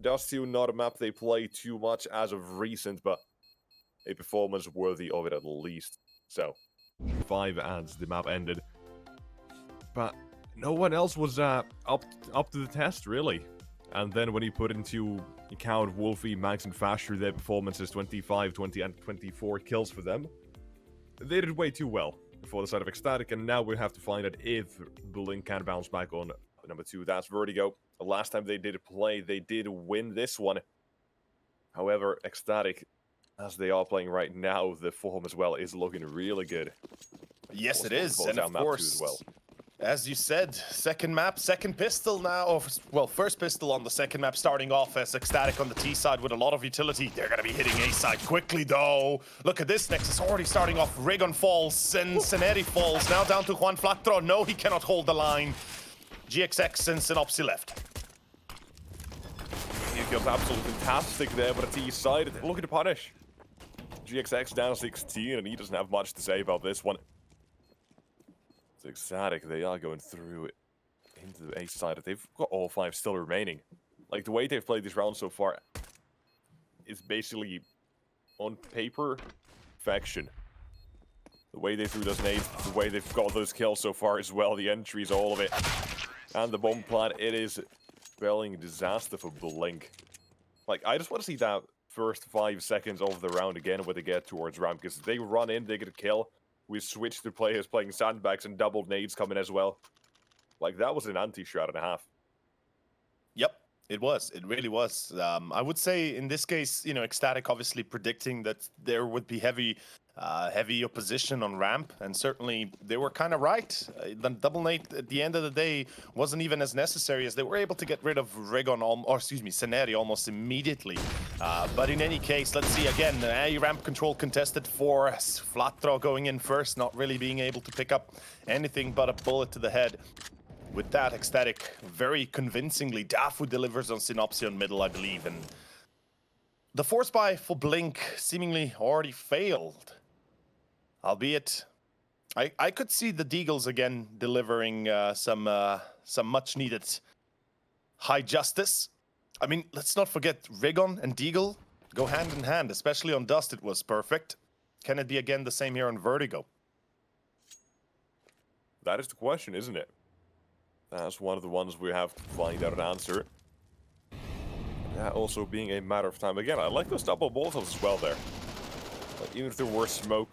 Dust 2, not a map they play too much as of recent, but a performance worthy of it at least. So, 5 as the map ended. But no one else was up to the test, really. And then when you put into account Wolfie, Max, and Fasher, their performances, 25, 20, and 24 kills for them, they did way too well for the side of Ecstatic, and now we have to find out if Blink can bounce back on number 2. That's Vertigo. The last time they did play, they did win this one. However, Ecstatic, as they are playing right now, the form as well is looking really good. Yes, it is, and of course, as you said, second map, second pistol now, or, well, first pistol on the second map, starting off as Ecstatic on the T side with a lot of utility. They're going to be hitting A side quickly, though. Look at this, Nexus already starting off. Rigon falls, and Seneri falls. Now down to Juan Flatro. No, he cannot hold the line. GXX and Synopsy left. He feels absolutely fantastic there, but a T side, they're looking to punish. GXX down 16, and he doesn't have much to say about this one. Ecstatic, they are going through into the A side. They've got all 5 still remaining. Like, the way they've played this round so far is basically, on paper, perfection. The way they threw those nades, the way they've got those kills so far as well, the entries, all of it. And the bomb plant, it is spelling disaster for Blink. Like, I just want to see that first 5 seconds of the round again when they get towards ramp, because they run in, they get a kill. We switched to players playing sandbags and double nades coming as well. Like, that was an anti-shot and a half. Yep, it was. It really was. I would say in this case, you know, Ecstatic obviously predicting that there would be heavy opposition on ramp, and certainly they were kind of right. The double nade at the end of the day wasn't even as necessary, as they were able to get rid of Rigon, Seneri almost immediately. But in any case, let's see again, A ramp control contested for Flatro going in first, not really being able to pick up anything but a bullet to the head. With that, Ecstatic very convincingly, Dafu delivers on Synopsion middle, I believe, and the force buy for Blink seemingly already failed. Albeit, I could see the Deagles again delivering some much-needed high justice. I mean, let's not forget Rigon and Deagle go hand in hand, especially on Dust. It was perfect. Can it be again the same here on Vertigo? That is the question, isn't it? That's one of the ones we have to find out an answer. That also being a matter of time. Again, I like those double Molotovs as well there. Like, even if there were smoke,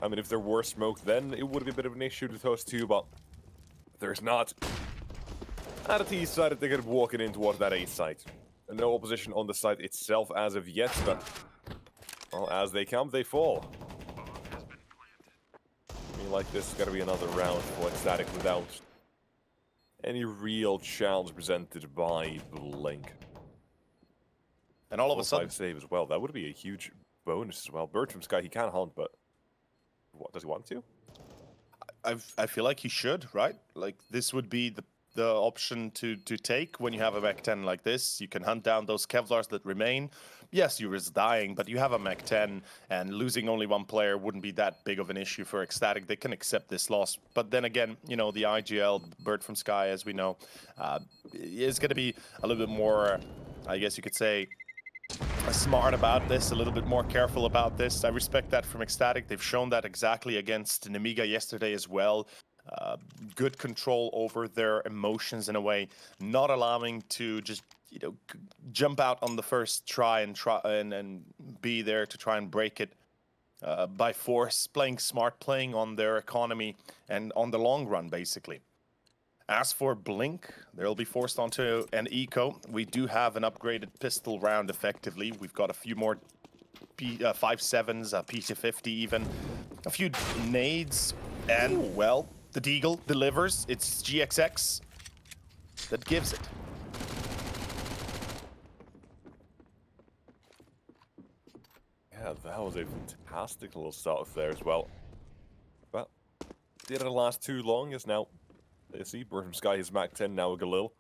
I mean, if there were smoke, then it would be a bit of an issue to those two, but there's not. At a T side, they're going to be walking in towards that A site. And no opposition on the site itself as of yet, but well, as they come, they fall. I mean, like, this is going to be another round for Ecstatic without any real challenge presented by Blink. And all of a sudden, save as well. That would be a huge bonus as well. Bertram's guy, he can hunt, but what does he want to? I feel like he should, right? Like, this would be the the option to take when you have a Mech 10 like this. You can hunt down those Kevlars that remain. Yes, you risk dying, but you have a Mech 10, and losing only one player wouldn't be that big of an issue for Ecstatic. They can accept this loss. But then again, you know, the IGL, Bird from Sky, as we know, is going to be a little bit more, I guess you could say, smart about this, a little bit more careful about this. I respect that from Ecstatic. They've shown that exactly against Nemiga yesterday as well. Good control over their emotions in a way, not allowing to just, you know, jump out on the first try and be there to try and break it by force, playing smart, playing on their economy and on the long run, basically. As for Blink, they'll be forced onto an eco. We do have an upgraded pistol round effectively. We've got a few more 5.7s, a PT-50 even, a few nades, and, well, the Deagle delivers. It's GXX that gives it. Yeah, that was a fantastic little start there as well. But didn't last too long, as now, you see, Bird from Sky is Mac 10, now a Galil.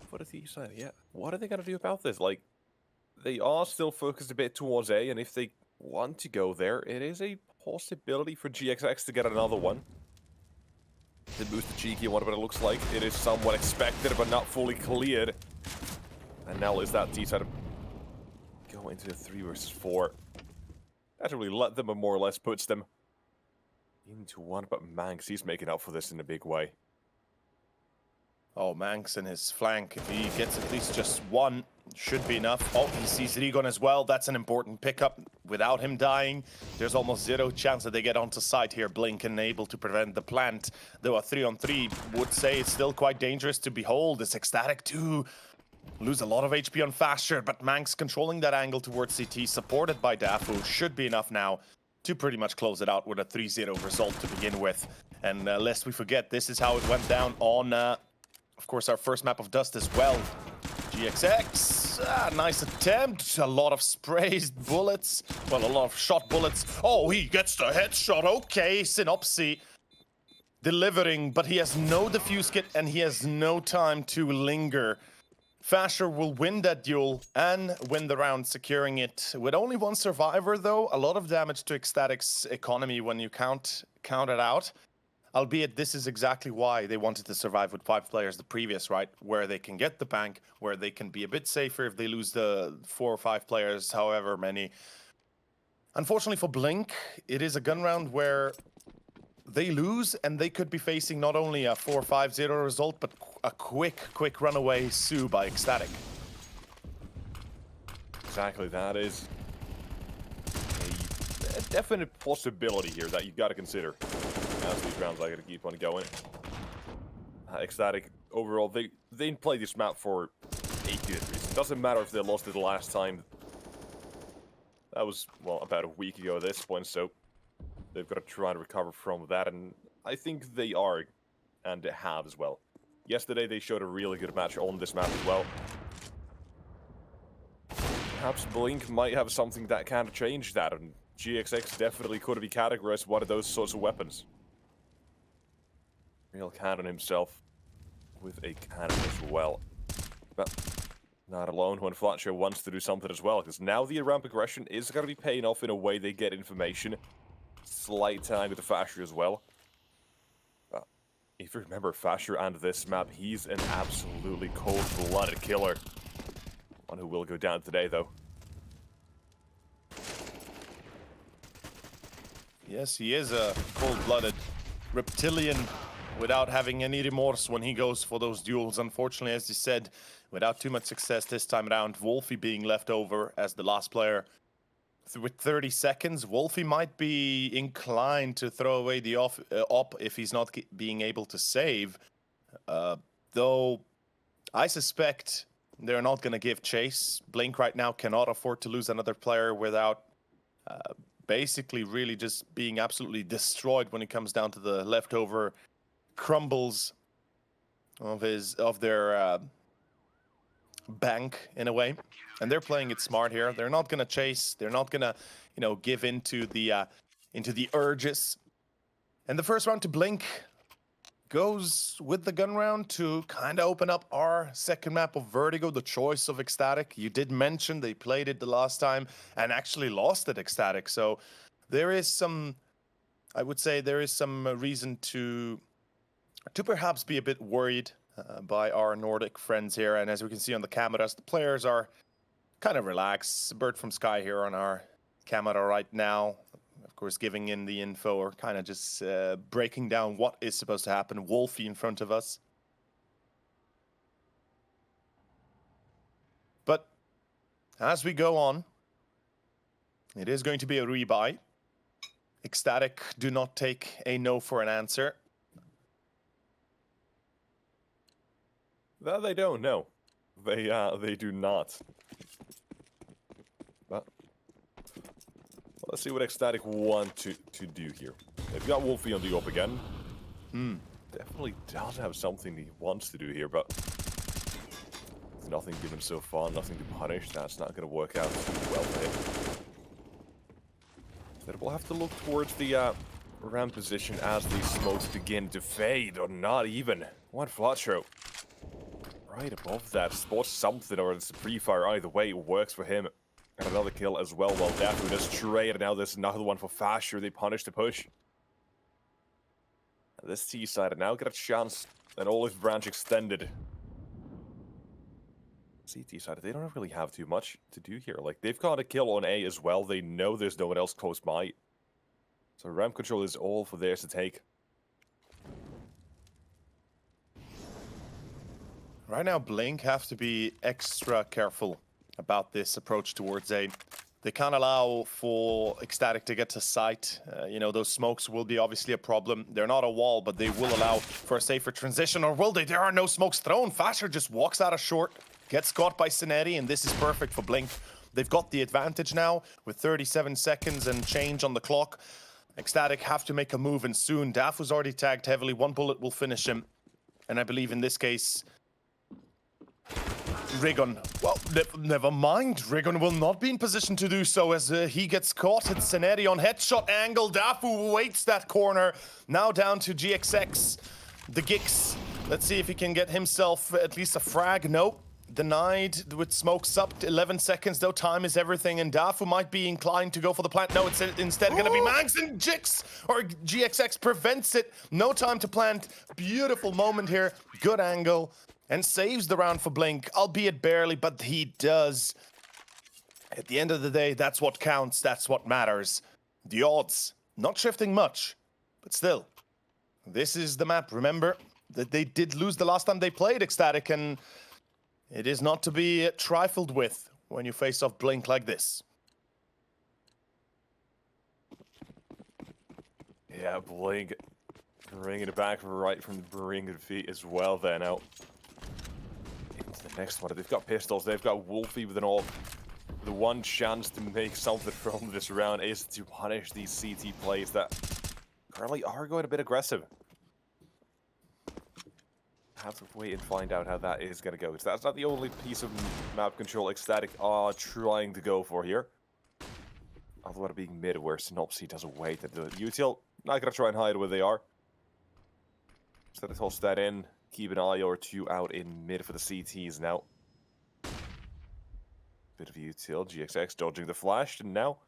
What did he say? Yeah, what are they going to do about this? Like, they are still focused a bit towards A, and if they want to go there, it is a possibility for GXX to get another one. To boost the cheeky and whatever it looks like, it is somewhat expected, but not fully cleared. And now is that decide to go into the 3 versus 4. That really let them, but more or less puts them into 1, but Manx, he's making up for this in a big way. Oh, Manx in his flank, if he gets at least just one, should be enough. Oh, he sees Rigon as well. That's an important pickup. Without him dying, there's almost zero chance that they get onto site here. Blink able to prevent the plant. Though a 3-on-3 would say it's still quite dangerous to behold. It's Ecstatic too. Lose a lot of HP on Fasher, but Manx controlling that angle towards CT, supported by Dafu, should be enough now to pretty much close it out with a 3-0 result to begin with. And lest we forget, this is how it went down on, of course, our first map of Dust as well. GXX, nice attempt. A lot of sprays, bullets. Well, a lot of shot bullets. Oh, he gets the headshot. Okay, Synopsy delivering, but he has no defuse kit and he has no time to linger. Fasher will win that duel and win the round, securing it. With only one survivor, though, a lot of damage to Ecstatic's economy when you count it out. Albeit, this is exactly why they wanted to survive with 5 players the previous, right? Where they can get the bank, where they can be a bit safer if they lose the 4 or 5 players, however many. Unfortunately for Blink, it is a gun round where they lose, and they could be facing not only a 4-5-0 result, but a quick runaway Sue by Ecstatic. Exactly, that is a definite possibility here that you've got to consider. As these rounds are going to keep on going. Ecstatic, overall, they didn't play this map for a good reason. Doesn't matter if they lost it the last time. That was, well, about a week ago at this point, so they've got to try and recover from that, and I think they are, and they have as well. Yesterday, they showed a really good match on this map as well. Perhaps Blink might have something that can change that, and GXX definitely could be categorized as one of those sorts of weapons. Real cannon himself with a cannon as well. But not alone when Fletcher wants to do something as well, because now the ramp aggression is going to be paying off in a way they get information. Slight time with the Fasher as well. If you remember Fasher and this map, he's an absolutely cold-blooded killer. One who will go down today, though. Yes, he is a cold-blooded reptilian without having any remorse when he goes for those duels. Unfortunately, as you said, without too much success this time around, Wolfie being left over as the last player. With 30 seconds, Wolfie might be inclined to throw away the op if he's not being able to save. Though, I suspect they're not going to give chase. Blink right now cannot afford to lose another player without basically really just being absolutely destroyed when it comes down to the leftover crumbles of their bank in a way. And they're playing it smart here. They're not gonna chase. They're not gonna, you know, give into the urges. And the first round to Blink goes with the gun round to kind of open up our second map of Vertigo, the choice of Ecstatic. You did mention they played it the last time and actually lost at Ecstatic. So there is some, I would say there is some reason to perhaps be a bit worried by our Nordic friends here. And as we can see on the cameras, the players are kind of relaxed. Bird from Sky here on our camera right now. Of course, giving in the info or kind of just breaking down what is supposed to happen. Wolfie in front of us. But as we go on, it is going to be a rebuy. Ecstatic do not take a no for an answer. That they don't, no. They do not. But let's see what Ecstatic want to do here. They've got Wolfie on the up again. Definitely does have something he wants to do here, but there's nothing given so far, nothing to punish. That's not going to work out too well for him. So we'll have to look towards the ramp position as these smokes begin to fade, or not even. One flat show. Right above that, spots something, or it's a pre-fire. Either way, it works for him. And another kill as well. Well, definitely just trade. And now there's another one for Fasher. They punish the push. And this T side now get a chance. An olive branch extended. CT side, they don't really have too much to do here. Like, they've got a kill on A as well. They know there's no one else close by. So ramp control is all for theirs to take. Right now, Blink have to be extra careful about this approach towards A. They can't allow for Ecstatic to get to site. You know, those smokes will be obviously a problem. They're not a wall, but they will allow for a safer transition. Or will they? There are no smokes thrown. Fasher just walks out of short, gets caught by Cinetti, and this is perfect for Blink. They've got the advantage now with 37 seconds and change on the clock. Ecstatic have to make a move, and soon. Daf was already tagged heavily. One bullet will finish him. And I believe in this case, Rigon, well, never mind. Rigon will not be in position to do so as he gets caught. It's Cinetti on headshot angle. Dafu waits that corner. Now down to GXX. The Gix. Let's see if he can get himself at least a frag. Nope. Denied with smokes up to 11 seconds, though time is everything, and Dafu might be inclined to go for the plant. No, it's instead going to be Mangs, and Jix, or GXX prevents it. No time to plant. Beautiful moment here. Good angle. And saves the round for Blink, albeit barely, but he does. At the end of the day, that's what counts, that's what matters. The odds, not shifting much, but still. This is the map, remember that they did lose the last time they played Ecstatic, and it is not to be trifled with when you face off Blink like this. Yeah, Blink bringing it back right from the bringing feet as well there now. Into the next one. They've got pistols, they've got Wolfie with an AWP. The one chance to make something from this round is to punish these CT plays that currently are going a bit aggressive. Have to wait and find out how that is going to go. That's not the only piece of map control Ecstatic are trying to go for here. Although it being mid where Synopsy doesn't wait and the util not going to try and hide where they are. So they toss that in. Keep an eye or two out in mid for the CTs now. Bit of util. GXX dodging the flash, and now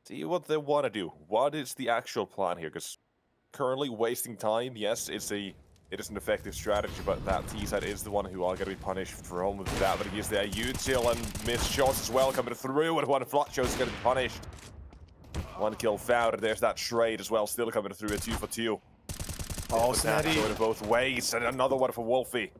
see what they want to do. What is the actual plan here? Because currently wasting time, yes, it is an effective strategy, but that T-side is the one who are going to be punished from that. But he is there, util and missed shots as well coming through, and one flat show is going to be punished. One kill found, and there's that trade as well, still coming through a 2 for 2. Oh, Snatty going both ways, and another one for Wolfie.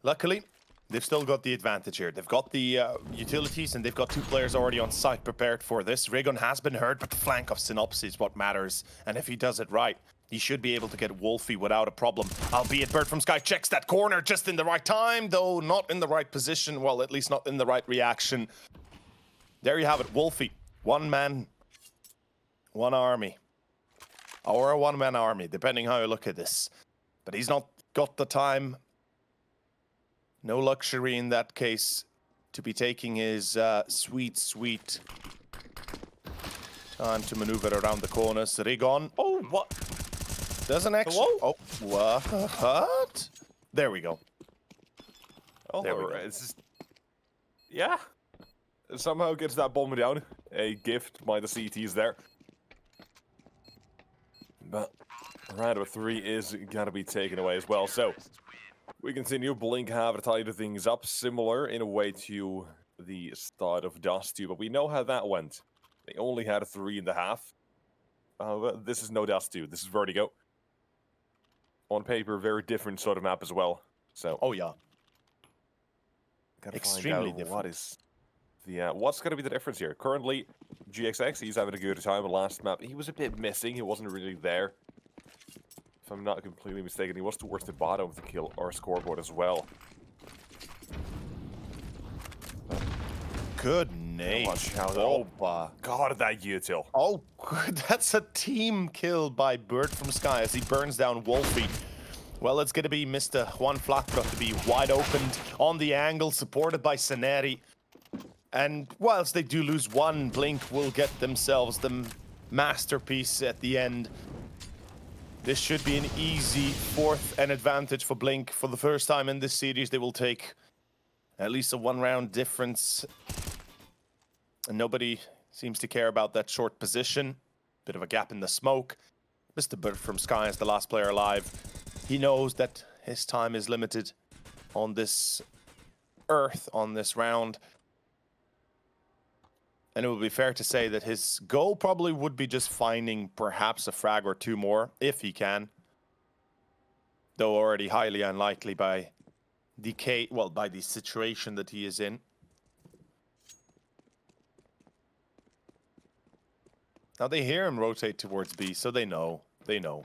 Luckily, they've still got the advantage here. They've got the utilities, and they've got two players already on site prepared for this. Rigon has been hurt, but the flank of Synopsy is what matters. And if he does it right, he should be able to get Wolfie without a problem. Albeit Bird from Sky checks that corner just in the right time, though not in the right position. Well, at least not in the right reaction. There you have it, Wolfie. One man, one army. Or a one-man army, depending how you look at this. But he's not got the time. No luxury in that case to be taking his sweet, sweet time to maneuver around the corners. Rigon. Oh, what? Doesn't actually... Hello? Oh, what? There we go. Oh, There we go. it's just... Yeah. Somehow gets that bomb down. A gift by the CTs there. But round of 3 is gonna be taken away as well. So we continue. Blink have tied things up, similar in a way to the start of Dust 2, but we know how that went. They only had 3.5. But this is no Dust 2. This is Vertigo. On paper, very different sort of map as well. So, Oh, yeah. gotta Extremely find out different. what is the what's gonna be the difference here. Currently, GXX, he's having a good time. Last map, he was a bit missing. He wasn't really there. If I'm not completely mistaken, he was towards the bottom of the kill or scoreboard as well. Good nade. Watch out. Oh, God, that util. oh, that's a team kill by Bird from Sky as he burns down Wolfie. Well, it's going to be Mr. Juan Flatro to be wide opened on the angle, supported by Saneri. And whilst they do lose one, Blink will get themselves the masterpiece at the end. This should be an easy 4th and advantage for Blink. For the first time in this series, they will take at least a 1-round difference. And nobody seems to care about that short position. Bit of a gap in the smoke. Mr. Bird from Sky is the last player alive. He knows that his time is limited on this earth, on this round. And it would be fair to say that his goal probably would be just finding perhaps a frag or 2 more, if he can. Though already highly unlikely by by the situation that he is in. Now they hear him rotate towards B, so they know. They know.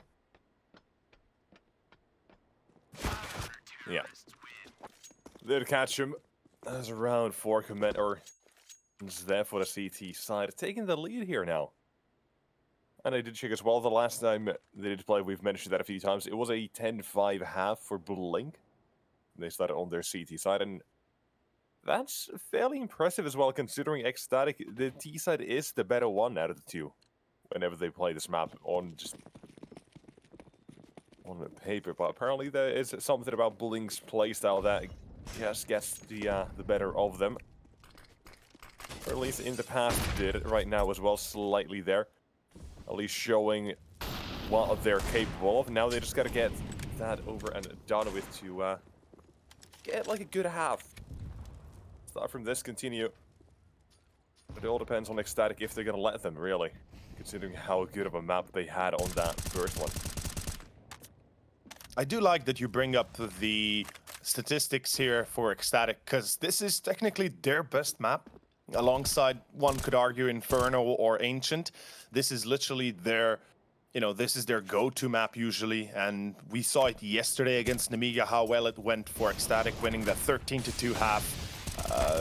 Yeah. They'd catch him as round 4 commit, or is there for the CT side, taking the lead here now. And I did check as well, the last time they did play, we've mentioned that a few times, it was a 10-5 half for Blink. They started on their CT side, and that's fairly impressive as well, considering Ecstatic, the T side is the better one out of the 2. Whenever they play this map on paper, but apparently there is something about Blink's playstyle that just gets the better of them. Or at least in the past did it, right now as well, slightly there. At least showing what they're capable of. Now they just gotta get that over and done with to get like a good half. Start from this, continue. But it all depends on Ecstatic if they're gonna let them, really. Considering how good of a map they had on that first one. I do like that you bring up the statistics here for Ecstatic, because this is technically their best map. Alongside, one could argue, Inferno or Ancient. This is literally their, this is their go-to map usually. And we saw it yesterday against Nemiga, how well it went for Ecstatic, winning the 13-2 half.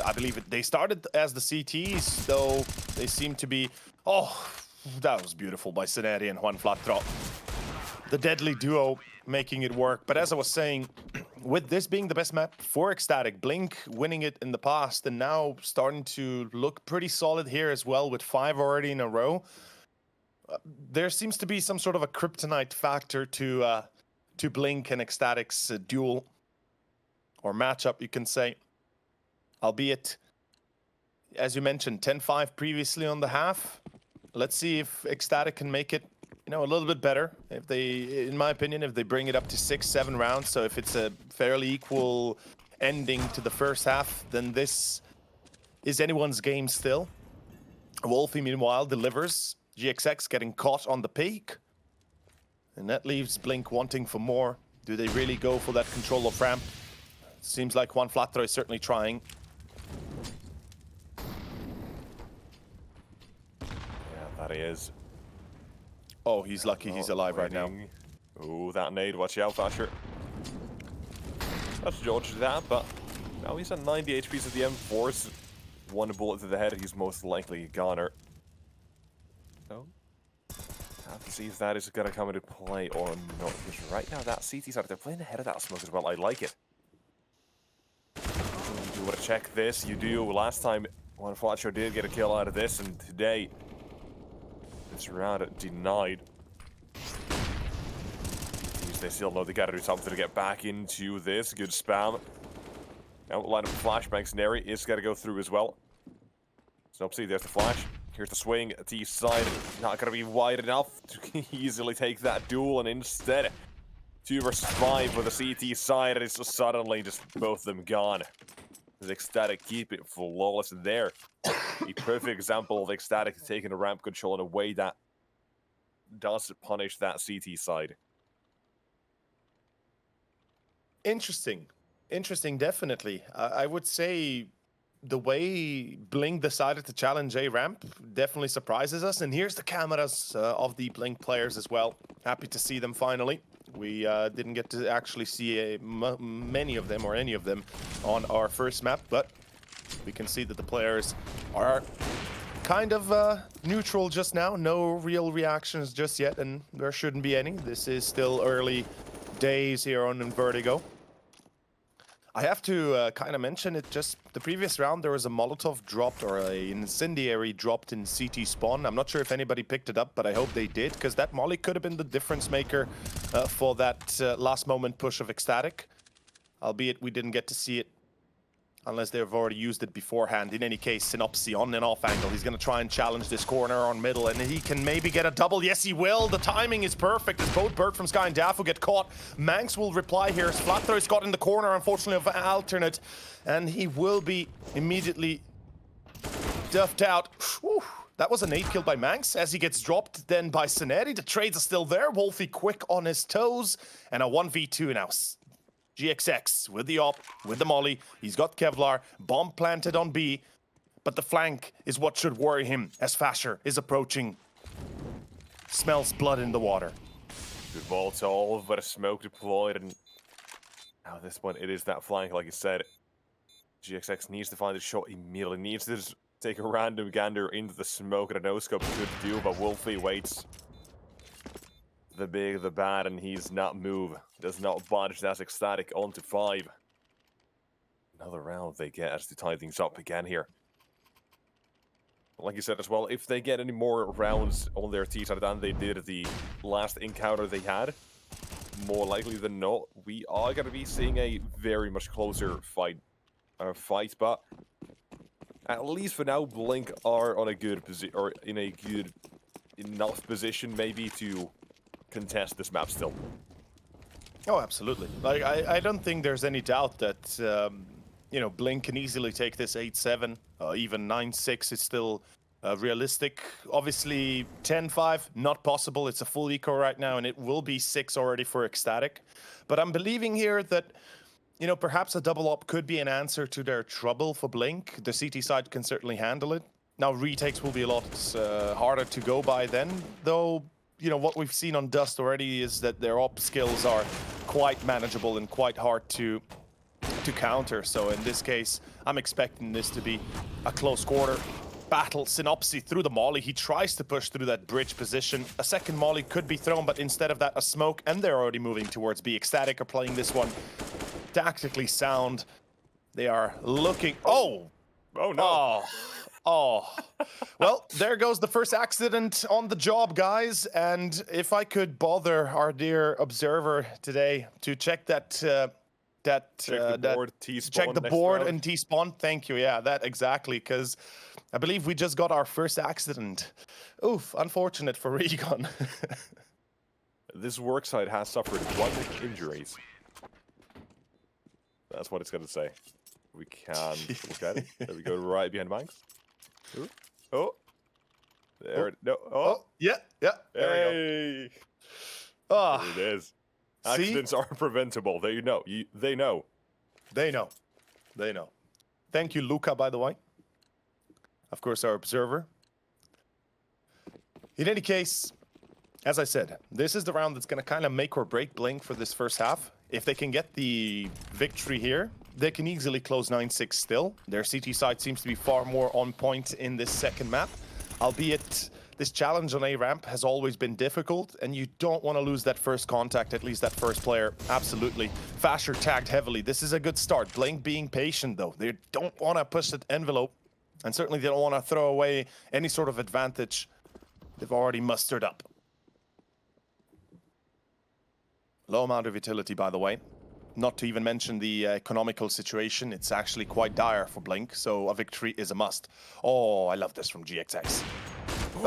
I believe they started as the CTs, though they seem to be... Oh, that was beautiful by Saneri and Juan Flatro. The deadly duo making it work. But as I was saying, with this being the best map for Ecstatic, Blink winning it in the past and now starting to look pretty solid here as well with 5 already in a row. There seems to be some sort of a kryptonite factor to Blink and Ecstatic's duel or matchup, you can say. Albeit, as you mentioned, 10-5 previously on the half. Let's see if Ecstatic can make it, a little bit better. If they, in my opinion, if they bring it up to 6-7 rounds, so if it's a fairly equal ending to the first half, then this is anyone's game still. Wolfie, meanwhile, delivers. GXX getting caught on the peak. And that leaves Blink wanting for more. Do they really go for that control of ramp? Seems like Juan Flatro is certainly trying. That he is. Oh, he's lucky he's alive right now. Oh, that nade. Watch out, Thatcher. That's dodged that, but now he's at 90 HP at the M4. 1 bullet to the head, he's most likely a goner. So, have to see if that is going to come into play or not. Because right now, that CT side, they're playing ahead of that smoke as well. I like it. You want to check this? You do. Last time, Juan Flatcher did get a kill out of this, and today... This round denied. they still know they gotta do something to get back into this. Good spam. Outline of flashbangs. Neri is gotta go through as well. Snopsy, there's the flash. Here's the swing. T side not gonna be wide enough to easily take that duel, and instead 2 versus 5 with the CT side, and it's just suddenly just both of them gone. Does Ecstatic keep it flawless there? A perfect example of Ecstatic taking a ramp control in a way that does punish that CT side. Interesting. Interesting, definitely. I would say the way Blink decided to challenge A ramp definitely surprises us. And here's the cameras of the Blink players as well. Happy to see them finally. We didn't get to actually see many of them or any of them on our first map, but we can see that the players are kind of neutral just now. No real reactions just yet, and there shouldn't be any. This is still early days here on Vertigo. I have to kind of mention it, just the previous round there was a Molotov dropped or an incendiary dropped in CT spawn. I'm not sure if anybody picked it up, but I hope they did, because that molly could have been the difference maker for that last moment push of Ecstatic. Albeit we didn't get to see it unless they've already used it beforehand. In any case, Synopsy on and off angle. He's going to try and challenge this corner on middle, and he can maybe get a double. Yes, he will. The timing is perfect as both Bird from Sky and Dafu get caught. Manx will reply here as Flatthrow's got in the corner, unfortunately, of alternate, and he will be immediately duffed out. Whew. That was an 8 kill by Manx as he gets dropped then by Saneri. The trades are still there. Wolfie quick on his toes, and a 1v2 now. GXX with the op, with the molly. He's got Kevlar, bomb planted on B, but the flank is what should worry him as Fasher is approaching. Smells blood in the water. Good ball to all, but a smoke deployed, and now this one, it is that flank, like you said. GXX needs to find a shot immediately, needs to just take a random gander into the smoke, and a no-scope could do, but Wolfie waits. The big, the bad, and he's not move. Does not budge. That's Ecstatic on to 5. Another round they get as to tie things up again here. Like you said as well, if they get any more rounds on their T side than they did the last encounter they had, more likely than not, we are going to be seeing a very much closer fight. But at least for now, Blink are on a good position, or in a good enough position maybe to contest this map still. Oh, absolutely. Like, I don't think there's any doubt that, you know, Blink can easily take this 8-7, even 9-6 is still realistic. Obviously, 10-5, not possible. It's a full eco right now, and it will be 6 already for Ecstatic. But I'm believing here that, you know, perhaps a double op could be an answer to their trouble for Blink. The CT side can certainly handle it. Now, retakes will be a lot harder to go by then, though. You know, what we've seen on Dust already is that their op skills are quite manageable and quite hard to counter. So in this case, I'm expecting this to be a close quarter battle. Synopsy through the molly. He tries to push through that bridge position. A second molly could be thrown, but instead of that, a smoke, and they're already moving towards B. Ecstatic are playing this one tactically sound. They are looking... Oh! Oh, no. Oh, well, there goes the first accident on the job, guys. And if I could bother our dear observer today to check that, check the board and T-spawn. Thank you. Yeah, that exactly, because I believe we just got our first accident. Oof, unfortunate for Recon. This work site has suffered 1 injuries. That's what it's going to say. We can look at it. There we go, right behind Manx. Ooh. Oh, there. Oh. No. Oh, yeah. There we go. Oh, There it is. Accidents are preventable. They know. They know. They know. Thank you, Luca, by the way. Of course, our observer. In any case, as I said, this is the round that's going to kind of make or break Blink for this first half. If they can get the victory here, they can easily close 9-6 still. Their CT side seems to be far more on point in this second map, albeit this challenge on A ramp has always been difficult, and you don't want to lose that first contact, at least that first player. Absolutely. Fasher tagged heavily. This is a good start. Blink being patient, though. They don't want to push that envelope, and certainly they don't want to throw away any sort of advantage they've already mustered up. Low amount of utility, by the way. Not to even mention the economical situation. It's actually quite dire for Blink, so a victory is a must. Oh, I love this from GXX.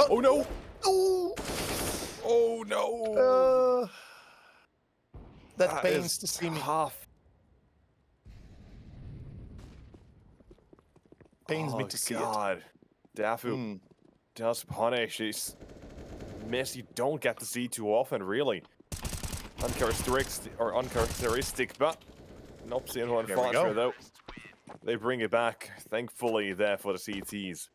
Oh no! Oh, Oh no! that pains to see me. Tough. Pains me to see it. God. Dafu does punish. It's miss you don't get to see too often, really. Uncharacteristic, but not seeing one There we flasher go. though. They bring it back, thankfully, there for the CTs.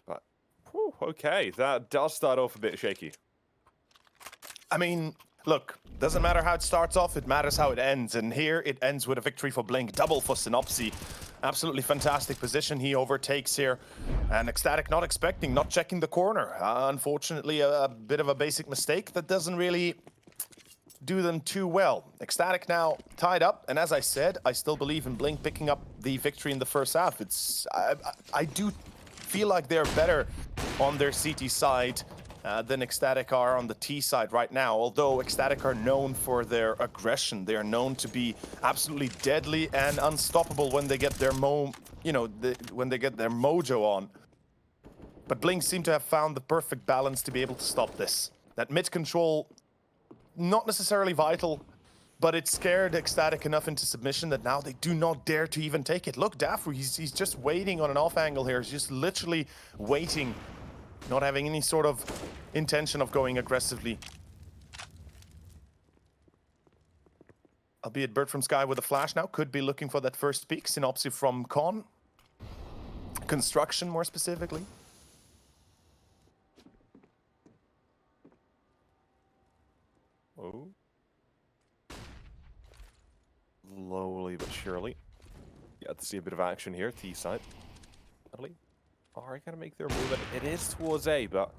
But, whew, okay, that does start off a bit shaky. I mean, look, doesn't matter how it starts off, it matters how it ends. And here it ends with a victory for Blink, double for Synopsy. Absolutely fantastic position he overtakes here. And Ecstatic not expecting, not checking the corner. Unfortunately, a bit of a basic mistake that doesn't really do them too well. Ecstatic now tied up, and as I said, I still believe in Blink picking up the victory in the first half. I do feel like they're better on their CT side than Ecstatic are on the T side right now. Although Ecstatic are known for their aggression, they are known to be absolutely deadly and unstoppable when they get their when they get their mojo on. But Blink seem to have found the perfect balance to be able to stop this. That mid control, not necessarily vital, but it scared Ecstatic enough into submission that now they do not dare to even take it. Look, Dafu, he's just waiting on an off angle here. He's just literally waiting, not having any sort of intention of going aggressively. Albeit Bird from Sky with a flash now, could be looking for that first peak. Synopsy from Con. Construction, more specifically. Oh. Slowly but surely. Got to see a bit of action here, T side. Natalie are gonna make their move, and it is towards A, but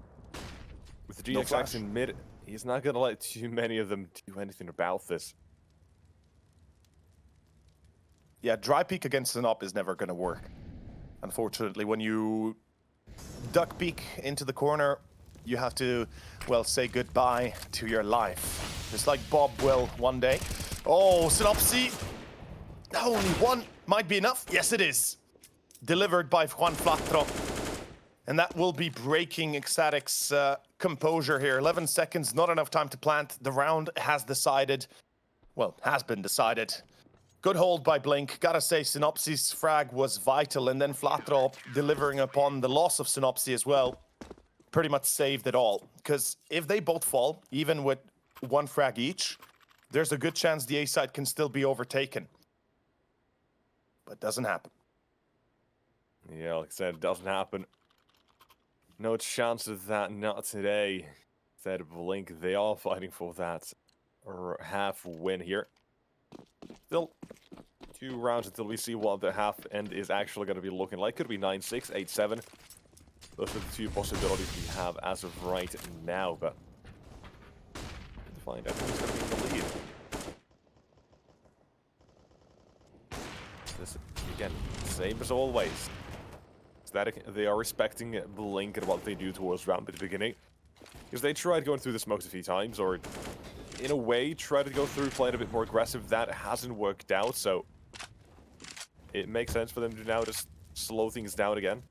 with the No GXX flash. in mid, he's not gonna let too many of them do anything about this. Yeah, dry peek against an op is never going to work. Unfortunately, when you duck peek into the corner, you have to, well, say goodbye to your life. Just like Bob will one day. Oh, Synopsy! Only one might be enough. Yes, it is. Delivered by Juan Flatro. And that will be breaking Ecstatic's composure here. 11 seconds, not enough time to plant. The round has been decided. Good hold by Blink. Gotta say, Synopsy's frag was vital, and then Flatro delivering upon the loss of Synopsy as well pretty much saved it all. Because if they both fall, even with one frag each, there's a good chance the A side can still be overtaken. But it doesn't happen. Yeah, like I said, it doesn't happen. No chance of that, not today. Said Blink, they are fighting for that half win here. Still 2 rounds until we see what the half end is actually going to be looking like. Could be 9-6, 8-7. Those are the 2 possibilities we have as of right now, but to find out who's going to be in the lead. This, again, same as always. Static, they are respecting Blink and what they do towards ramp at the beginning. Because they tried going through the smokes a few times, or in a way, tried to go through playing a bit more aggressive. That hasn't worked out, so it makes sense for them to now just slow things down again.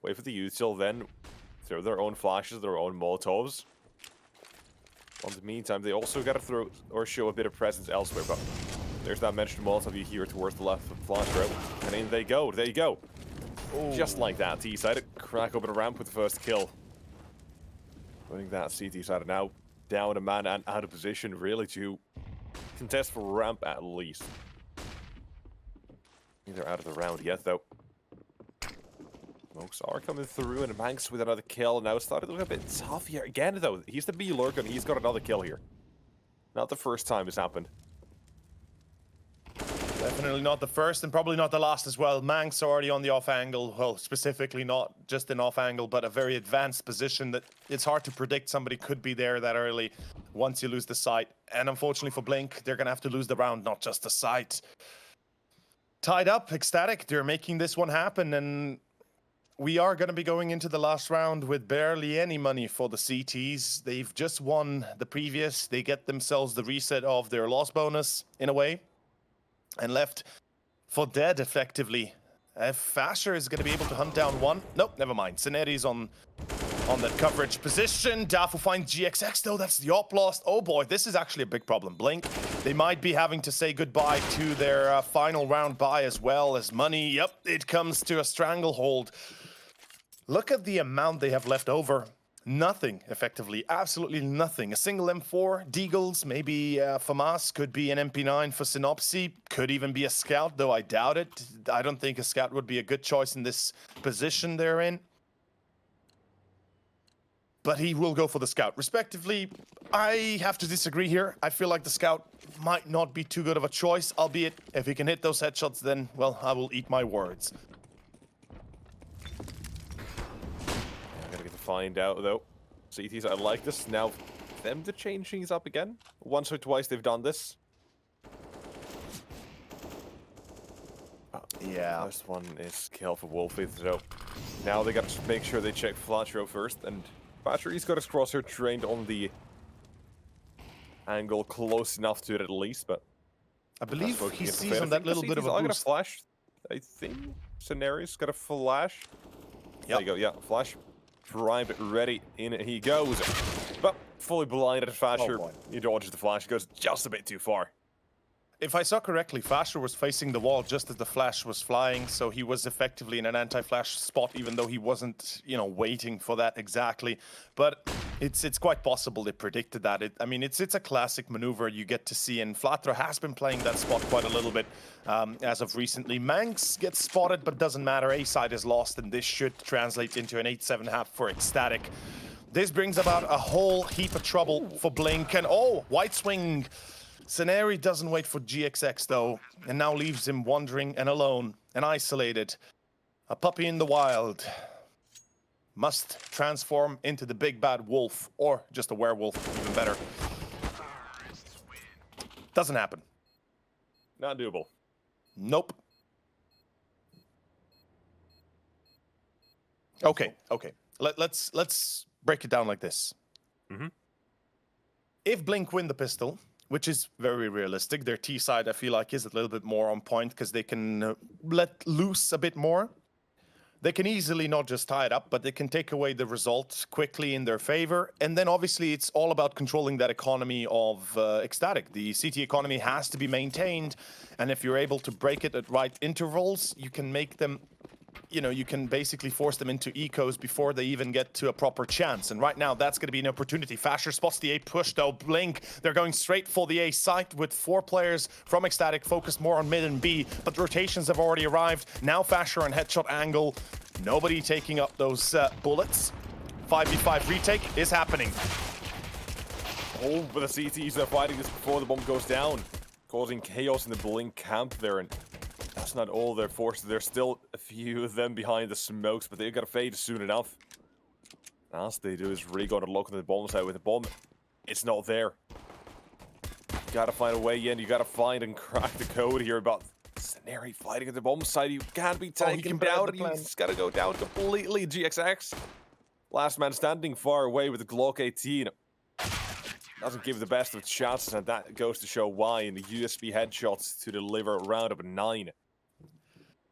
Wait for the util, then throw their own flashes, their own Molotovs. In the meantime, they also got to throw or show a bit of presence elsewhere, but there's that mentioned Molotov you hear towards the left of the flash route. And in they go, there you go. Ooh. Just like that, T-side, crack open a ramp with the first kill. Putting that CT side now down a man and out of position, really, to contest for ramp at least. They're out of the round yet, though. Smokes are coming through, and Manx with another kill. Now it's starting to look a bit tough here. Again, though, he's the B lurker, and he's got another kill here. Not the first time it's happened. Definitely not the first, and probably not the last as well. Manx already on the off angle. Well, specifically not just an off angle, but a very advanced position that it's hard to predict somebody could be there that early once you lose the sight. And unfortunately for Blink, they're going to have to lose the round, not just the sight. Tied up, Ecstatic, they're making this one happen, and we are going to be going into the last round with barely any money for the CTs. They've just won the previous. They get themselves the reset of their loss bonus, in a way, and left for dead, effectively. Fasher is going to be able to hunt down one. Nope, never mind. Cineri's on that coverage position. Dafu finds GXX, though. That's the op lost. Oh boy, this is actually a big problem. Blink, they might be having to say goodbye to their final round buy as well as money. Yep, it comes to a stranglehold. Look at the amount they have left over. Nothing, effectively. Absolutely nothing. A single M4, Deagles, maybe FAMAS, could be an MP9 for Synopsy, could even be a Scout, though I doubt it. I don't think a Scout would be a good choice in this position they're in. But he will go for the Scout. Respectively, I have to disagree here. I feel like the Scout might not be too good of a choice, albeit if he can hit those headshots, then, well, I will eat my words. I'm gonna get to find out, though. CTs, I like this. Now, them to change things up again. Once or twice they've done this. Yeah. First one is kill for Wolfie, so now they gotta make sure they check Flatro first, and Flatro, he's got his crosshair trained on the angle close enough to it at least, but I believe that's he what sees on that little bit of a I'm gonna boost. flash. I think Scenario's got a flash. There you go, yeah, flash. Prime it, ready, in it he goes. But fully blinded Fasher, boy. he dodges the flash, goes just a bit too far. If I saw correctly, Fasher was facing the wall just as the flash was flying, so he was effectively in an anti-flash spot, even though he wasn't, you know, waiting for that exactly. But it's quite possible they predicted that. I mean, it's a classic maneuver you get to see, and Flatro has been playing that spot quite a little bit as of recently. Manx gets spotted, but doesn't matter. A side is lost, and this should translate into an 8-7 half for Ecstatic. This brings about a whole heap of trouble for Blink, and oh, White Swing. Ceneri doesn't wait for GXX, though, and now leaves him wandering and alone and isolated. A puppy in the wild must transform into the big bad wolf, or just a werewolf, even better. Doesn't happen. Not doable. Nope. Okay. Let's break it down like this. Mm-hmm. If Blink win the pistol, which is very realistic. Their T side, I feel like, is a little bit more on point because they can let loose a bit more. They can easily not just tie it up, but they can take away the result quickly in their favor. And then obviously it's all about controlling that economy of Ecstatic. The CT economy has to be maintained. And if you're able to break it at right intervals, you can make them, you know, you can basically force them into ecos before they even get to a proper chance. And right now, that's going to be an opportunity. Fasher spots the A push, though. Blink, they're going straight for the A site with 4 players from Ecstatic focused more on mid and B, but rotations have already arrived. Now Fasher on headshot angle. Nobody taking up those bullets. 5v5 retake is happening. Oh, but the CTs are fighting this before the bomb goes down, causing chaos in the Blink camp there, and that's not all their forces. There's still a few of them behind the smokes, but they've got to fade soon enough. Last they do is really got to look at the bomb site with the bomb. It's not there. You gotta find a way in. You gotta find and crack the code here about Ceneri fighting at the bomb site. You can't be taken down. You just gotta go down completely. GXX. Last man standing far away with the Glock 18. Doesn't give the best of chances, and that goes to show why in the USB headshots to deliver a round of 9.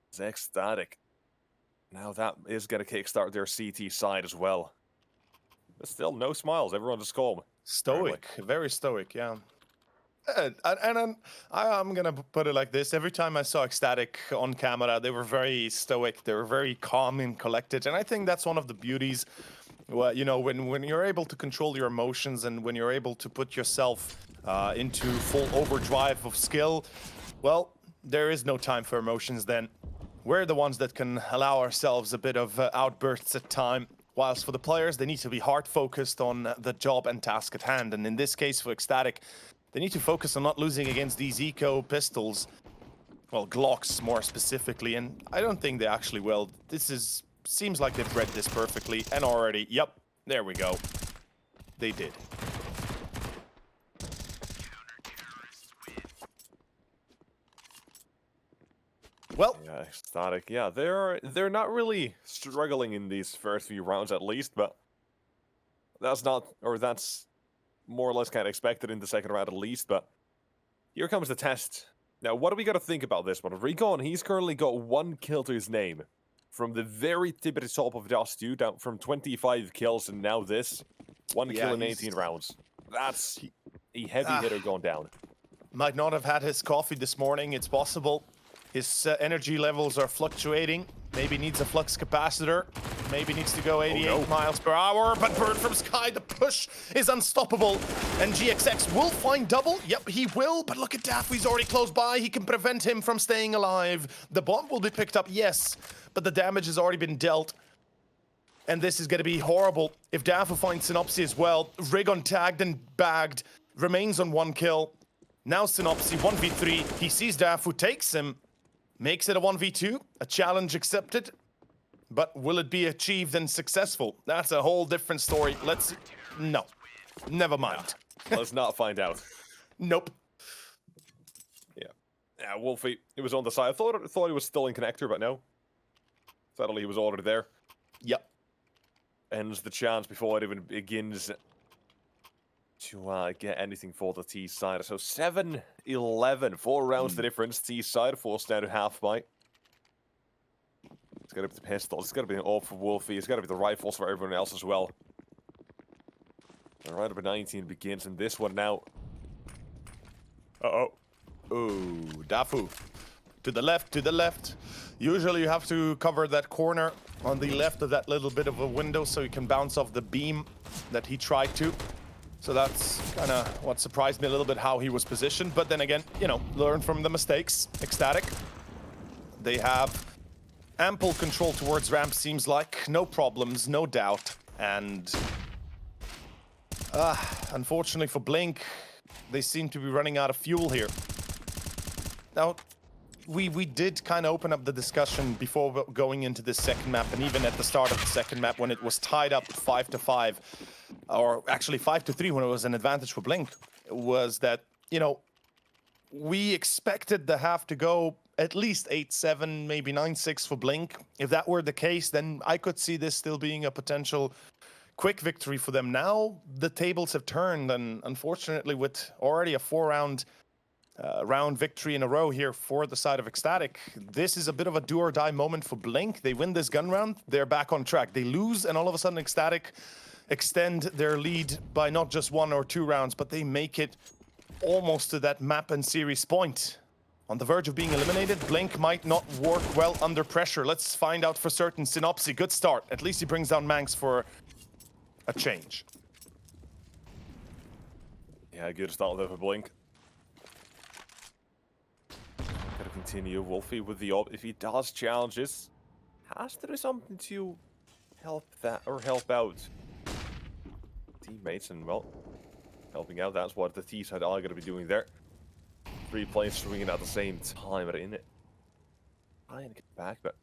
It's Ecstatic. Now that is going to kickstart their CT side as well. But still, no smiles. Everyone's just calm. Stoic, very stoic, yeah. I'm going to put it like this. Every time I saw Ecstatic on camera, they were very stoic. They were very calm and collected. And I think that's one of the beauties. Well, you know, when you're able to control your emotions and when you're able to put yourself into full overdrive of skill, well, there is no time for emotions then. We're the ones that can allow ourselves a bit of outbursts at time. Whilst for the players, they need to be hard focused on the job and task at hand. And in this case for Ecstatic, they need to focus on not losing against these eco pistols. Well, Glocks more specifically, and I don't think they actually will. Seems like they've read this perfectly, and already, yep, there we go. They did. Well, Yeah, Ecstatic. Yeah, they're not really struggling in these first few rounds at least, but that's more or less kind of expected in the second round at least. But here comes the test. Now, what do we got to think about this one? Recon, he's currently got 1 kill to his name. From the very tip at the top of Dust 2, down from 25 kills, and now this. 1 Yeah, kill in he's- 18 rounds. That's a heavy hitter going down. might not have had his coffee this morning. It's possible. His energy levels are fluctuating. Maybe needs a flux capacitor. Maybe needs to go 88 miles per hour. But Bird from Sky, the push is unstoppable. And GXX will find double. Yep, he will. But look at Daff. He's already close by. He can prevent him from staying alive. The bomb will be picked up, yes. But the damage has already been dealt. And this is going to be horrible. If Dafu finds Synopsy as well, Rigon tagged and bagged. Remains on 1 kill. Now Synopsy, 1v3. He sees Dafu, takes him. Makes it a 1v2, a challenge accepted. But will it be achieved and successful? That's a whole different story. No. Never mind. Let's not find out. Nope. Yeah, Wolfie, he was on the side. I thought he was still in connector, but no. Sadly, he was already there. Yep. Ends the chance before it even begins to get anything for the T side. So 7-11, 4 rounds the difference. T side forced down to half bite. It's got to be the pistols. It's got to be an AWP for Wolfie. It's got to be the rifles for everyone else as well. The round number 19 begins, and this one now. Uh-oh. Ooh, Dafu. To the left, to the left. Usually you have to cover that corner on the left of that little bit of a window so you can bounce off the beam that he tried to. So that's kind of what surprised me a little bit, how he was positioned. But then again, you know, learn from the mistakes. Ecstatic. They have ample control towards ramp, seems like. No problems, no doubt. And unfortunately for Blink, they seem to be running out of fuel here. Now, we did kind of open up the discussion before going into this second map, and even at the start of the second map when it was tied up 5-5, or actually 5-3 when it was an advantage for Blink, was that, you know, we expected the half to go at least 8-7, maybe 9-6 for Blink. If that were the case, then I could see this still being a potential quick victory for them. Now the tables have turned, and unfortunately with already a 4-round round victory in a row here for the side of Ecstatic, this is a bit of a do or die moment for Blink. They win this gun round, they're back on track. They lose, and all of a sudden Ecstatic extend their lead by not just 1 or 2 rounds, but they make it almost to that map and series point. On the verge of being eliminated, Blink might not work well under pressure. Let's find out for certain. Synopsy, good start. At least he brings down Manx for a change. Yeah, good start there for Blink. Gotta continue. Wolfie with the op. If he does challenges, has to do something to help that or help out teammates, and well, helping out. That's what the T side are gonna be doing there. 3 players swinging at the same time, but in it, trying to get back, but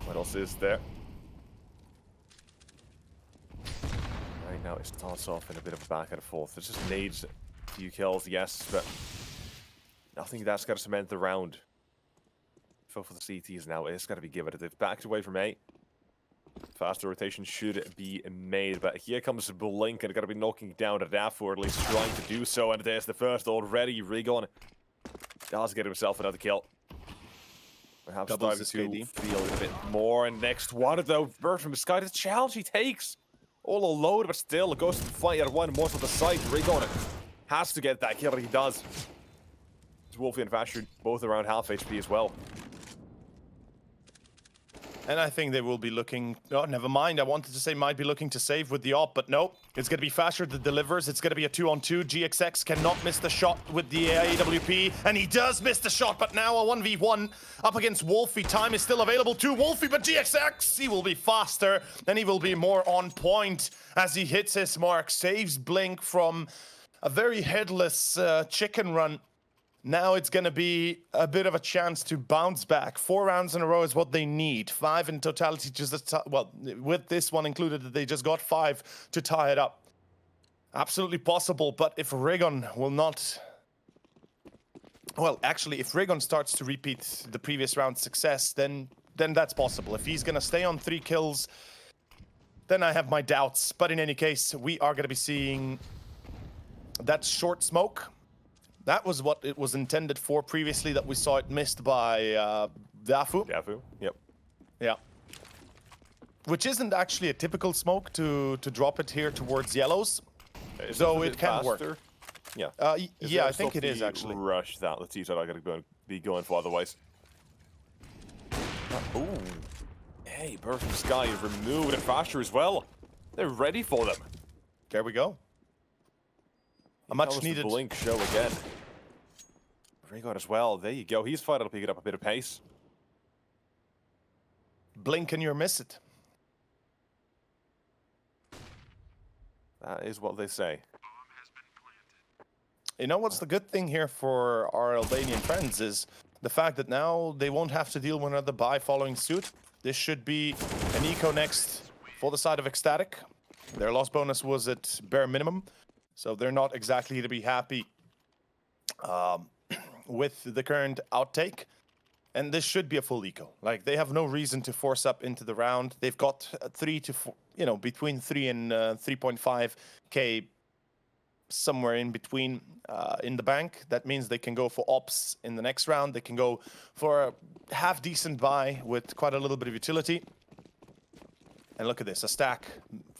what else is there? Right now, it starts off in a bit of a back and forth. It just needs a few kills, yes, but nothing that's going to cement the round. For the CTs now, it's got to be given. They've backed away from A. Faster rotation should be made, but here comes Blink, and got to be knocking down the Daff, or at least trying to do so, and there's the first already. Rigon does get himself another kill. Perhaps Doubles starting to his KD. feel a bit more, and next one, though, Bird from Sky, the challenge he takes. All alone, but still goes to the fight at one more to the side. Rigon has to get that kill, and he does. Wolfie and Fashion both around half HP as well. And I think they will be looking... Oh, never mind. I wanted to say might be looking to save with the op, but no. It's going to be Fasher that delivers. It's going to be a 2-on-2. GXX cannot miss the shot with the AWP, and he does miss the shot, but now a 1v1 up against Wolfie. Time is still available to Wolfie, but GXX, he will be faster, and he will be more on point as he hits his mark. Saves Blink from a very headless chicken run. Now it's going to be a bit of a chance to bounce back. 4 rounds in a row is what they need. 5 in totality, well, with this one included, they just got 5 to tie it up. Absolutely possible, but if Rigon will not Well, actually, if Raygon starts to repeat the previous round's success, then that's possible. If he's gonna stay on 3 kills, then I have my doubts. But in any case, we are gonna be seeing that short smoke. That was what it was intended for previously, that we saw it missed by Dafu. Dafu, yep. Yeah. Which isn't actually a typical smoke to drop it here towards yellows. So it can work. Yeah. Yeah, I think it is actually. Rush that the T-side are going to be going for otherwise. Ooh. Hey, Burst from Sky is removed and faster as well. They're ready for them. There we go. A much needed Blink show again. Raygon as well. There you go. He's finally picking up a bit of pace. Blink and you miss it. That is what they say. You know what's the good thing here for our Albanian friends is the fact that now they won't have to deal with another buy following suit. This should be an eco next for the side of Ecstatic. Their loss bonus was at bare minimum, so they're not exactly to be happy with the current outtake. And this should be a full eco. Like, they have no reason to force up into the round. They've got 3 to 4, you know, between 3 and 3.5k, somewhere in between in the bank. That means they can go for ops in the next round. They can go for a half-decent buy with quite a little bit of utility. And look at this, a stack.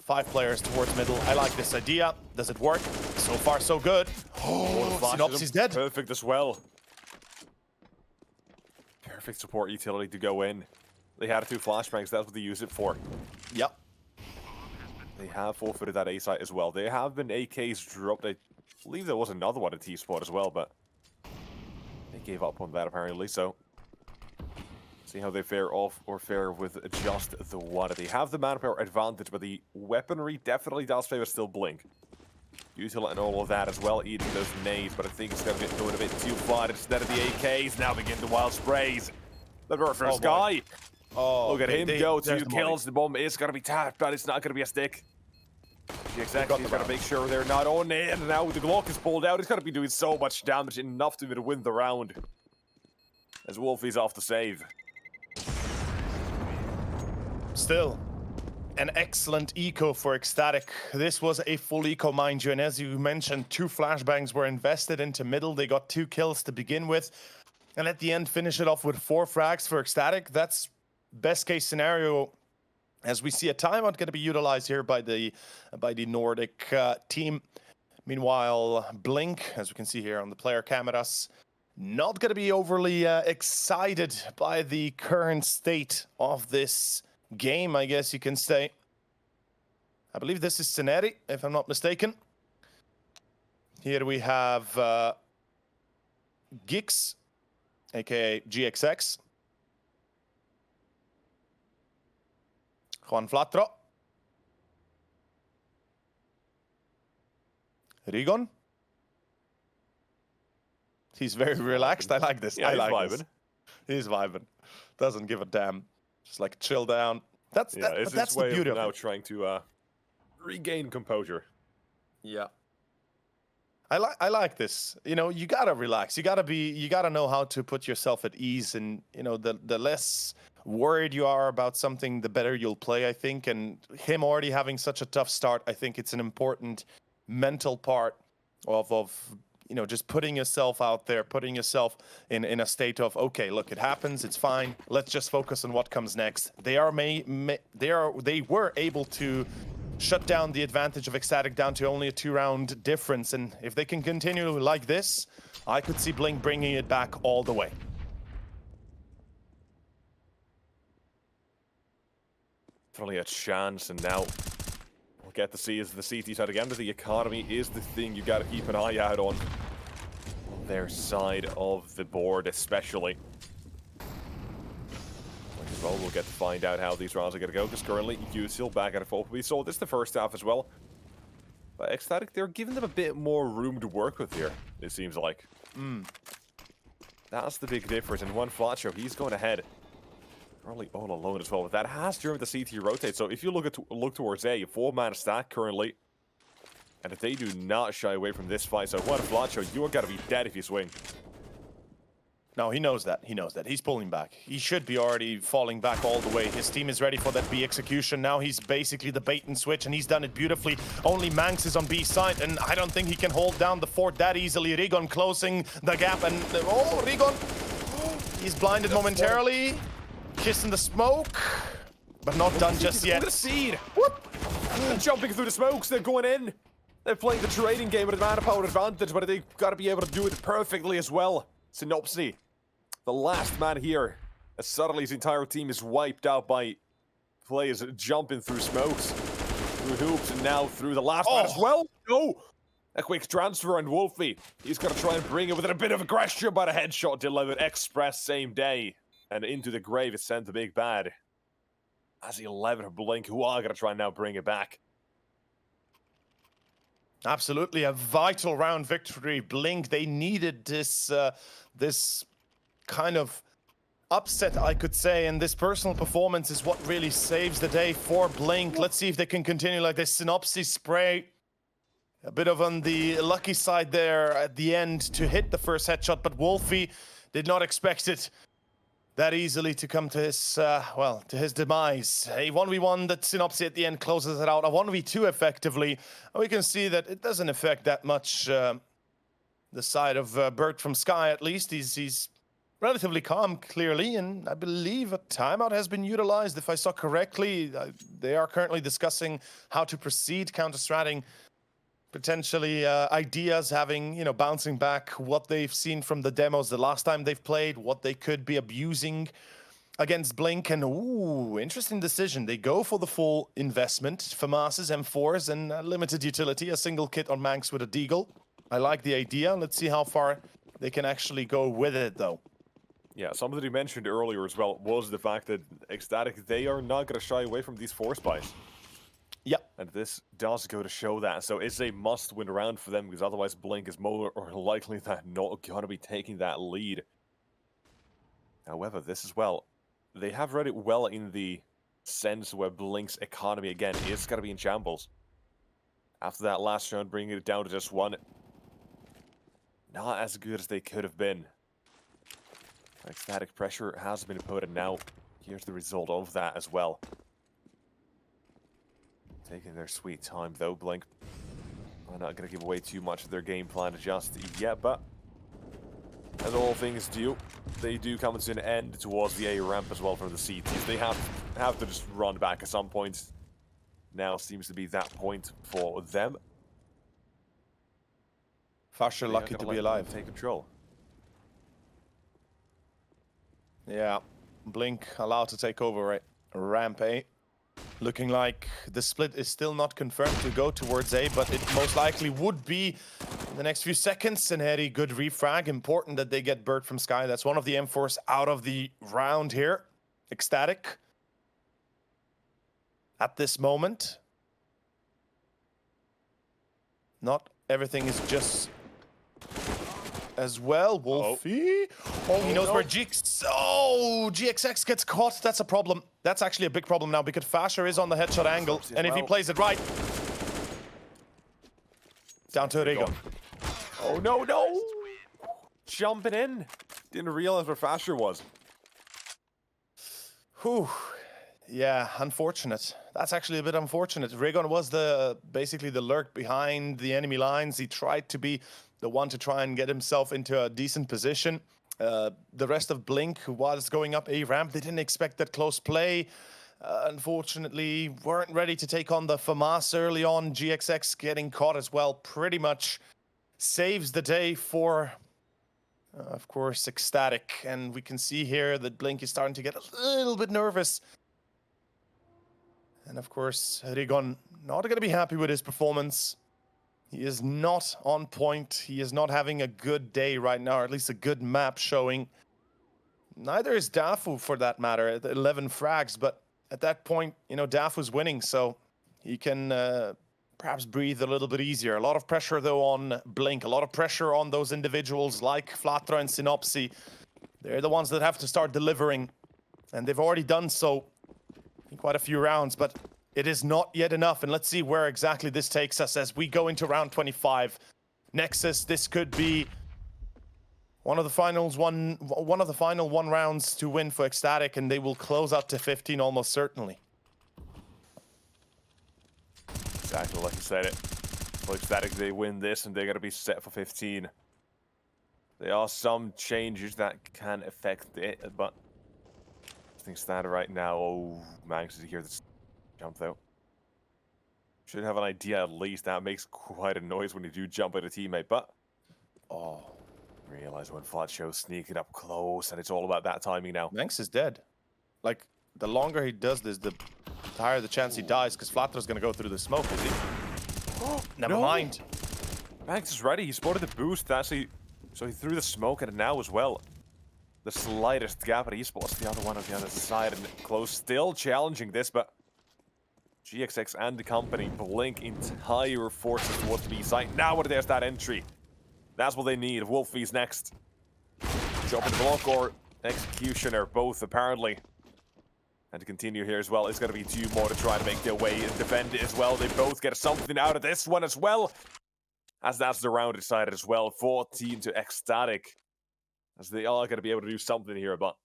5 players towards middle. I like this idea. Does it work? So far, so good. Oh, Synopsis is dead. Perfect as well. Perfect support utility to go in. They had 2 flashbangs, that's what they used it for. Yep. They have forfeited that A site as well. They have been AKs dropped. I believe there was another one at T-Spot as well, but they gave up on that apparently, so see how they fare off or fare with just the one. They have the manpower advantage, but the weaponry definitely does favor still Blink. Util and all of that as well, eating those nades, but I think it's going to be going a bit too far. Instead of the AKs, now begin the wild sprays. The first guy. Oh, look at him go. 2 the kills. The bomb is going to be tapped, but it's not going to be a stick. Exactly. He's got to make sure they're not on it. And now the Glock is pulled out. He's going to be doing so much damage, enough to win the round. As Wolfie's off the save. Still, an excellent eco for Ecstatic. This was a full eco, mind you, and as you mentioned, 2 flashbangs were invested into middle. They got 2 kills to begin with, and at the end finish it off with 4 frags for Ecstatic. That's best case scenario, as we see a timeout going to be utilized here by the Nordic team. Meanwhile, Blink, as we can see here on the player cameras, not going to be overly excited by the current state of this game, I guess you can say. I believe this is Cineri, if I'm not mistaken. Here we have Gix, aka GXX. Juan Flatro. Rigon. He's very relaxed. I like this. Yeah, I like vibing. this. He's vibing. Doesn't give a damn. Just like chill down. That's it's the beauty of now it. trying to regain composure. Yeah. I like this. You know, you gotta relax. You gotta know how to put yourself at ease, and you know, the less worried you are about something, the better you'll play, I think. And him already having such a tough start, I think it's an important mental part of you know, just putting yourself out there, putting yourself in a state of, okay, look, it happens, it's fine. Let's just focus on what comes next. They were able to shut down the advantage of Ecstatic down to only a 2-round difference, and if they can continue like this, I could see Blink bringing it back all the way. Definitely a chance, and now we'll get to see is the CT side again, but the economy is the thing you got to keep an eye out on their side of the board, especially. As well, we'll get to find out how these rounds are going to go, because currently Util back at full. We saw this the first half as well. But Ecstatic, they're giving them a bit more room to work with here, it seems like. That's the big difference, and one Flacho, he's going ahead. Probably all alone as well, but that has driven the CT rotate. So if you look towards A, 4-man stack currently, and if they do not shy away from this fight, so one Flacho, you are going to be dead if you swing. No, he knows that. He knows that. He's pulling back. He should be already falling back all the way. His team is ready for that B execution. Now he's basically the bait and switch, and he's done it beautifully. Only Manx is on B side, and I don't think he can hold down the fort that easily. Rigon closing the gap, and oh, Rigon, he's blinded momentarily. Kissing the smoke, but not done just yet. Look at the speed. Whoop! They're jumping through the smokes. They're going in. They're playing the trading game with a manpower advantage, but they've got to be able to do it perfectly as well. Synopsy, the last man here, as suddenly his entire team is wiped out by players jumping through smokes, through hoops, and now through the last man as well. No! A quick transfer, and Wolfie, he's going to try and bring it with a bit of aggression, but a headshot delivered express same day. And into the grave is sent the big bad. As 11 Blink, who are going to try and now bring it back. Absolutely, a vital round victory. Blink, they needed this this kind of upset, I could say, and this personal performance is what really saves the day for Blink. Let's see if they can continue like this. Synopsis spray, a bit of on the lucky side there at the end to hit the first headshot, but Wolfie did not expect it that easily to come to his, well, to his demise. A 1v1 that Synopsy at the end closes it out. A 1v2 effectively. And we can see that it doesn't affect that much the side of Bert from Sky, at least. He's relatively calm, clearly, and I believe a timeout has been utilized. If I saw correctly, they are currently discussing how to proceed, counter-stratting potentially ideas, having, you know, bouncing back what they've seen from the demos the last time they've played, what they could be abusing against Blink. And ooh, interesting decision. They go for the full investment, FAMAS's M4s and limited utility, a single kit on Manx with a Deagle. I like the idea. Let's see how far they can actually go with it, though. Yeah, something that you mentioned earlier as well was the fact that Ecstatic, they are not going to shy away from these force buys. Yep. And this does go to show that. So it's a must-win round for them, because otherwise Blink is more or likely that not going to be taking that lead. However, this as well, they have read it well in the sense where Blink's economy, again, is going to be in shambles. After that last round, bringing it down to just one. Not as good as they could have been. Ecstatic pressure has been put, and now here's the result of that as well. Taking their sweet time, though. Blink are not going to give away too much of their game plan just yet, but as all things do, they do come to an end towards the A ramp as well from the CTs. They have to just run back at some point. Now seems to be that point for them. Fasher lucky to be alive. Take control. Yeah, Blink allowed to take over ramp A. Looking like the split is still not confirmed to go towards A, but it most likely would be in the next few seconds. And Harry, good refrag. Important that they get Bird from Sky. That's one of the M4s out of the round here. Ecstatic. At this moment. Not everything is just as well. Wolfie. Oh, he knows where GX... Oh, GXX gets caught. That's a problem. That's actually a big problem now because Fasher is on the headshot angle. And if he plays it right... Down to Rigon. Oh, no, no! Jumping in. Didn't realize where Fasher was. Whew. Yeah, unfortunate. That's actually a bit unfortunate. Rigon was basically the lurk behind the enemy lines. He tried to be the one to try and get himself into a decent position. The rest of Blink, who was going up A ramp, they didn't expect that close play. Unfortunately, weren't ready to take on the FAMAS early on. GXX getting caught as well pretty much saves the day for, of course, Ecstatic. And we can see here that Blink is starting to get a little bit nervous. And of course, Rigon not going to be happy with his performance. He is not on point. He is not having a good day right now, or at least a good map showing. Neither is Dafu, for that matter, at 11 frags. But at that point, you know, Dafu's winning, so he can perhaps breathe a little bit easier. A lot of pressure, though, on Blink. A lot of pressure on those individuals like Flatra and Synopsy. They're the ones that have to start delivering. And they've already done so in quite a few rounds, but it is not yet enough, and let's see where exactly this takes us as we go into round 25. Nexus, this could be One of the final one rounds to win for Ecstatic, and they will close out to 15 almost certainly. Exactly like you said it. For Ecstatic, they win this and they're going to be set for 15. There are some changes that can affect it, but I think Ecstatic right now, oh, Manx is here to jump though. Should have an idea at least. That makes quite a noise when you do jump at a teammate, but oh, realize when Flatshow's sneaking up close and it's all about that timing now. Manx is dead. Like, the longer he does this, the higher the chance he dies, because Flatter's gonna go through the smoke, is he? Never mind. Manx is ready. He spotted the boost, actually, so he threw the smoke at it now as well. The slightest gap, but he spots the other one on the other side and close. Still challenging this, but GXX and the company blink entire forces towards the B site. Now there's that entry. That's what they need. Wolfie's next. Jumping block or Executioner, both apparently. And to continue here as well, it's going to be two more to try to make their way and defend it as well. They both get something out of this one as well. As that's the round decided as well. 14 to Ecstatic. As they are going to be able to do something here, but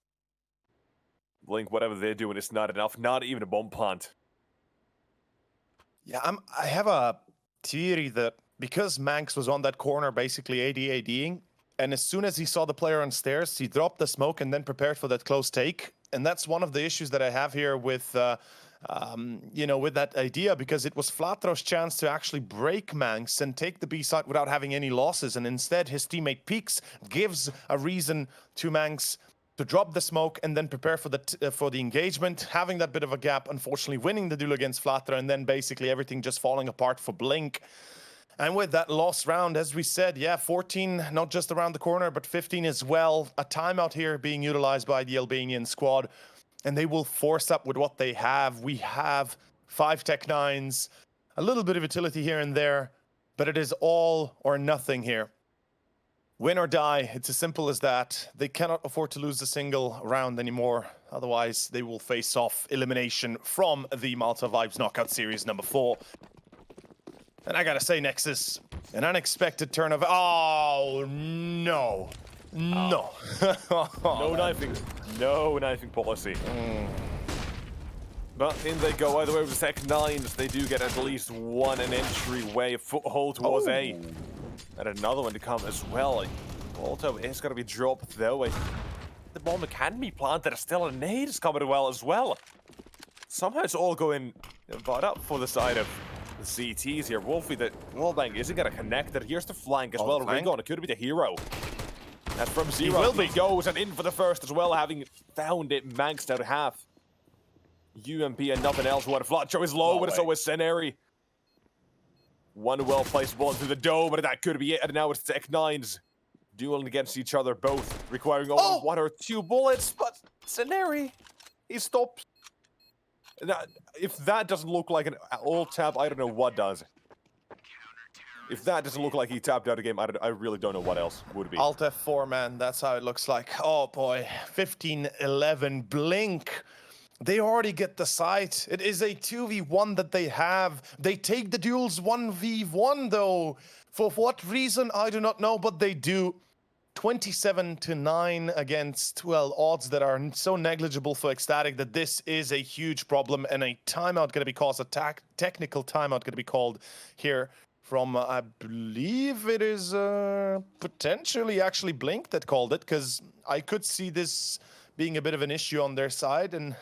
Blink, whatever they're doing, is not enough. Not even a bomb plant. Yeah, I have a theory that because Manx was on that corner basically ADing, and as soon as he saw the player on stairs, he dropped the smoke and then prepared for that close take. And that's one of the issues that I have here with, with that idea, because it was Flatro's chance to actually break Manx and take the B side without having any losses. And instead, his teammate Peaks gives a reason to Manx to drop the smoke and then prepare for the engagement, having that bit of a gap, unfortunately winning the duel against Flatra, and then basically everything just falling apart for Blink. And with that lost round, as we said, yeah, 14, not just around the corner, but 15 as well. A timeout here being utilized by the Albanian squad, and they will force up with what they have. We have 5 Tech 9s, a little bit of utility here and there, but it is all or nothing here. Win or die, it's as simple as that. They cannot afford to lose a single round anymore. Otherwise, they will face off elimination from the Malta Vibes Knockout Series number 4. And I gotta say, Nexus, an unexpected turn of... Oh, no. No. No knifing. No knifing policy. But in they go either way with the Tech 9s. They do get at least one an entryway, a foothold towards A. And another one to come as well. Malta is going to be dropped though. The bomb can be planted. Still a nade is coming well as well. Somehow it's all going but up for the side of the CTs here. Wolfie, the wallbang isn't going to connect it. Here's the flank as well. Ringon, it could be the hero. That's from Zero. He goes and in for the first as well, having found it maxed out half. UMP and nothing else. One Flatcho is low, but it's always Scenary. One well-placed ball through the dome, but that could be it. And now it's Tech 9s dueling against each other, both requiring only 1 or 2 bullets. But Scenary, he stops. If that doesn't look like an ult tap, I don't know what does. If that doesn't look like he tapped out a game, I really don't know what else would be. Alt F4, man, that's how it looks like. Oh boy, 15-11, Blink. They already get the site. It is a 2v1 that they have. They take the duels 1v1 though. For what reason, I do not know, but they do. 27-9 against, well, odds that are so negligible for Ecstatic that this is a huge problem, and a timeout going to be called, a technical timeout going to be called here from, I believe it is potentially actually Blink that called it, because I could see this being a bit of an issue on their side. And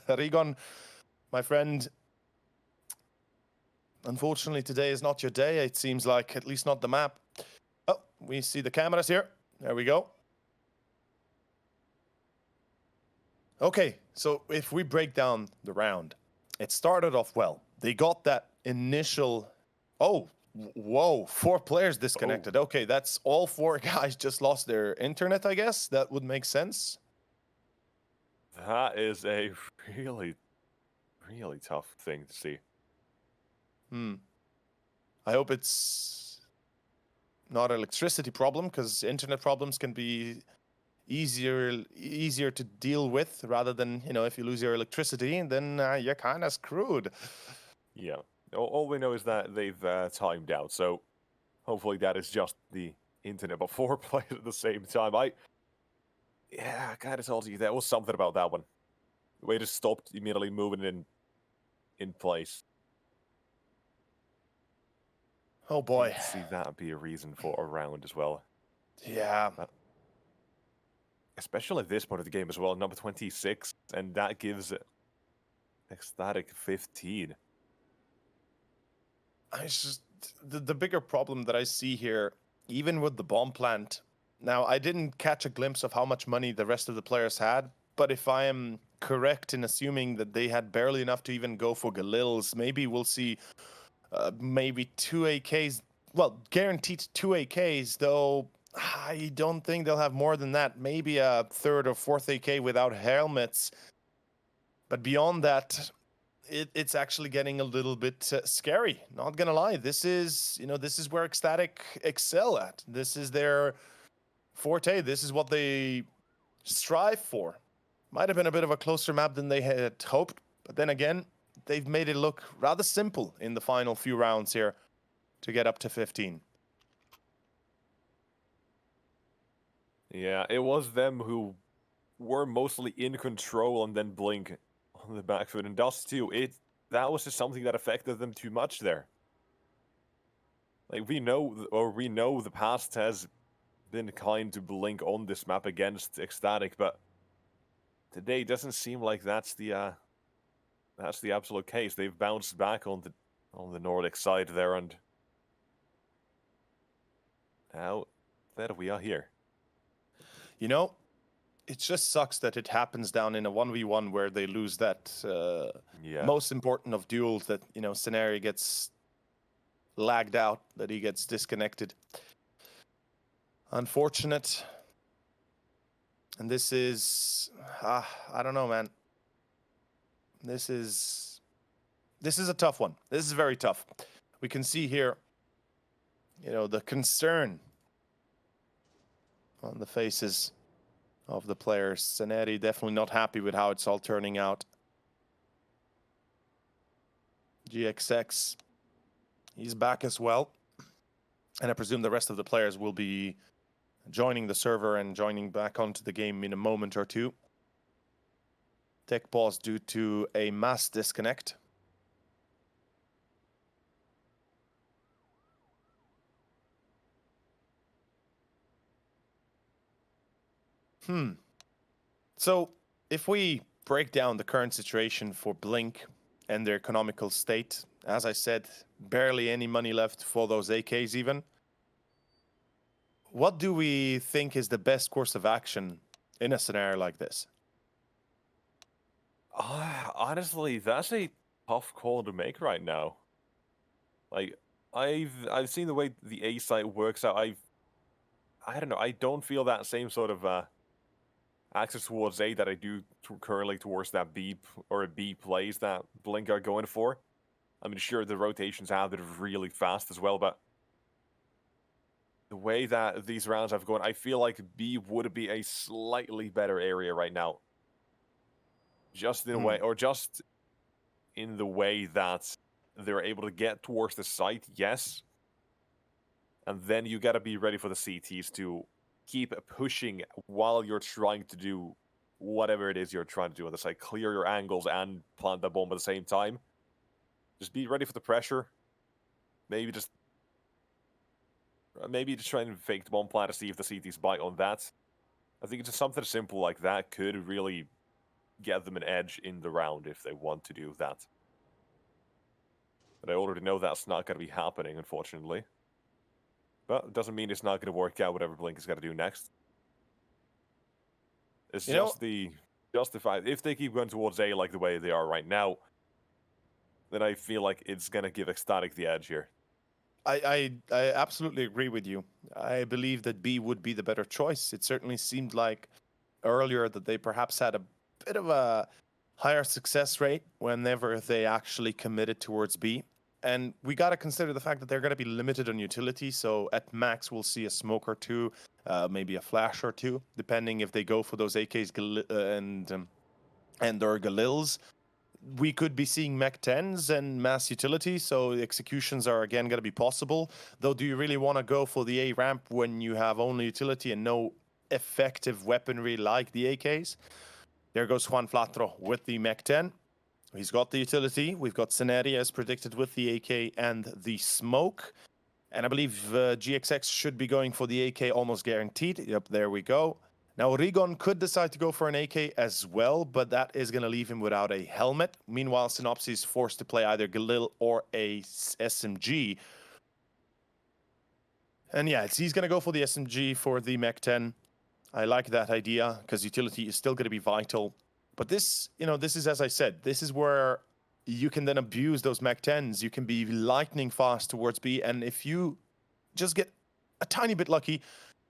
Rigon, my friend, unfortunately today is not your day, it seems like, at least not the map. Oh, we see the cameras here. There we go. Okay, so if we break down the round, it started off well. They got that initial... Oh, whoa, 4 players disconnected. Okay, that's all 4 guys just lost their internet, I guess. That would make sense. That is a really, really tough thing to see. I hope it's not an electricity problem, because internet problems can be easier to deal with rather than, you know, if you lose your electricity, then you're kind of screwed. Yeah. All we know is that they've timed out, so hopefully that is just the internet, but 4 players at the same time. Yeah, I kind of told you there was something about that one. The way it just stopped immediately moving in place. Oh boy. I'd see that be a reason for a round as well. Yeah. But especially at this point of the game as well, number 26, and that gives Ecstatic 15. It's just the bigger problem that I see here, even with the bomb plant. Now, I didn't catch a glimpse of how much money the rest of the players had, but if I am correct in assuming that they had barely enough to even go for Galils, maybe we'll see maybe 2 AKs. Well, guaranteed 2 AKs, though I don't think they'll have more than that. Maybe a third or fourth AK without helmets. But beyond that, it's actually getting a little bit scary. Not gonna lie, this is where Ecstatic excel at. This is their forte. This is what they strive for. Might have been a bit of a closer map than they had hoped, but then again, they've made it look rather simple in the final few rounds here to get up to 15. Yeah, it was them who were mostly in control, and then Blink on the back foot. And Dust too. That was just something that affected them too much there. Like we know the past has been kind to Blink on this map against Ecstatic, but today doesn't seem like that's the absolute case. They've bounced back on the Nordic side there, and now that we are here. You know, it just sucks that it happens down in a 1v1 where they lose that most important of duels, that, Scenario gets lagged out, that he gets disconnected. Unfortunate. And this is, I don't know, man. This is a tough one. This is very tough. We can see here, the concern on the faces of the players. Saneri definitely not happy with how it's all turning out. GXX, he's back as well. And I presume the rest of the players will be joining the server and joining back onto the game in a moment or two. Tech pause due to a mass disconnect. So if we break down the current situation for Blink and their economical state, as I said, barely any money left for those AKs even. What do we think is the best course of action in a scenario like this? Honestly, that's a tough call to make right now. Like, I've seen the way the A site works out. I don't know. I don't feel that same sort of access towards A that I do currently towards that B or B plays that Blink are going for. I mean, sure, the rotations have been really fast as well, but the way that these rounds have gone, I feel like B would be a slightly better area right now. Just in a way, or just in the way that they're able to get towards the site, yes. And then you gotta be ready for the CTs to keep pushing while you're trying to do whatever it is you're trying to do on the site. Clear your angles and plant the bomb at the same time. Just be ready for the pressure. Maybe just try and fake the bomb plant to see if the CTs bite on that. I think just something simple like that could really get them an edge in the round if they want to do that. But I already know that's not going to be happening, unfortunately. But it doesn't mean it's not going to work out whatever Blink is going to do next. It's just the justified. If they keep going towards A like the way they are right now, then I feel like it's going to give Ecstatic the edge here. I absolutely agree with you. I believe that B would be the better choice. It certainly seemed like earlier that they perhaps had a bit of a higher success rate whenever they actually committed towards B. And we got to consider the fact that they're going to be limited on utility. So at max, we'll see a smoke or two, maybe a flash or two, depending if they go for those AKs and or Galils. we could be seeing mech 10s and mass utility, so the executions are again going to be possible. Though, do you really want to go for the A ramp when you have only utility and no effective weaponry like the AKs? There goes Juan Flatro with the mech 10. He's got the utility. We've got Scenario as predicted with the AK and the smoke. And I believe GXX should be going for the AK almost guaranteed. Yep, there we go. Now, Rigon could decide to go for an AK as well, but that is going to leave him without a helmet. Meanwhile, Synopsy is forced to play either Galil or a SMG. And yeah, he's going to go for the SMG for the Mech 10. I like that idea, because utility is still going to be vital. But this, this is, as I said, this is where you can then abuse those Mech 10s. You can be lightning fast towards B, and if you just get a tiny bit lucky,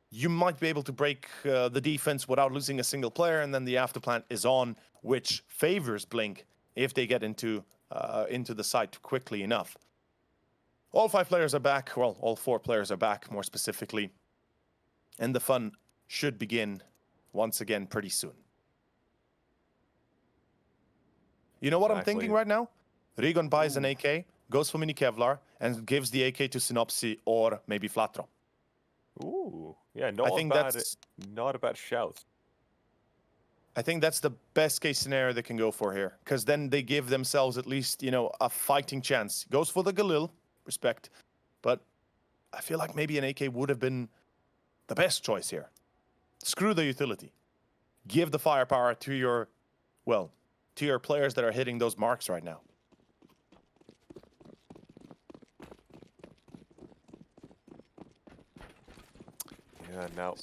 you might be able to break the defense without losing a single player, and then the afterplant is on, which favors Blink if they get into the site quickly enough. All 5 players are back. Well, all 4 players are back, more specifically. And the fun should begin once again pretty soon. You know what I'm thinking right now? Rigon buys an AK, goes for Mini Kevlar, and gives the AK to Synopsy or maybe Flatro. Ooh, yeah, not a bad shout. I think that's the best case scenario they can go for here, because then they give themselves at least, a fighting chance. Goes for the Galil, respect, but I feel like maybe an AK would have been the best choice here. Screw the utility. Give the firepower to your players that are hitting those marks right now. Yeah, now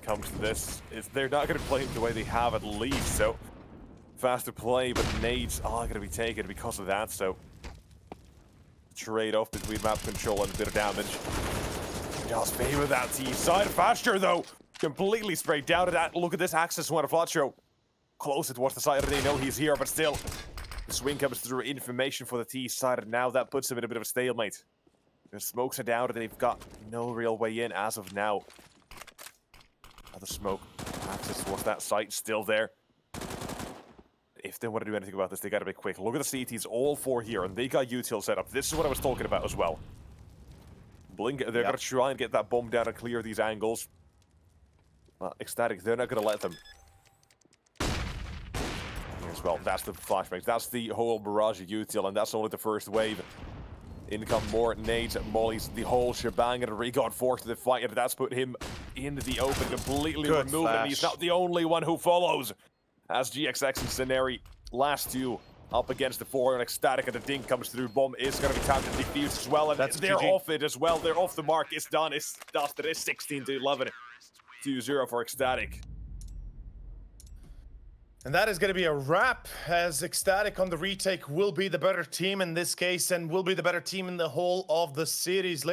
comes to this. They're not going to play it the way they have at least, so faster play, but nades are going to be taken because of that, so trade-off between map control and a bit of damage. Just favor that T side faster, though. Completely sprayed down to that. Look at this access one of Flatro. Closer towards the side, they know he's here, but still. The swing comes through information for the T side, and now that puts him in a bit of a stalemate. The smokes are down, and they've got no real way in as of now. The smoke access towards that site still there. If they want to do anything about this, they gotta be quick. Look at the CTs, all 4 here, and they got util set up. This is what I was talking about as well. Blink, they're gonna try and get that bomb down and clear these angles. Ecstatic, they're not gonna let them. As well, that's the flashbangs. That's the whole barrage of util, and that's only the first wave. In come more nades, mollies, the whole shebang, and Rigon forced to the fight, and that's put him in the open, completely removed, and he's not the only one who follows. As GXX and Scenari, last 2 up against the 4, and Ecstatic, and the dink comes through. Bomb is going to be tapped and defused as well, and they're off it as well. They're off the mark. It's done. It's dusted. It's 16-11. 2-0 for Ecstatic. And that is going to be a wrap, as Ecstatic on the retake will be the better team in this case, and will be the better team in the whole of the series.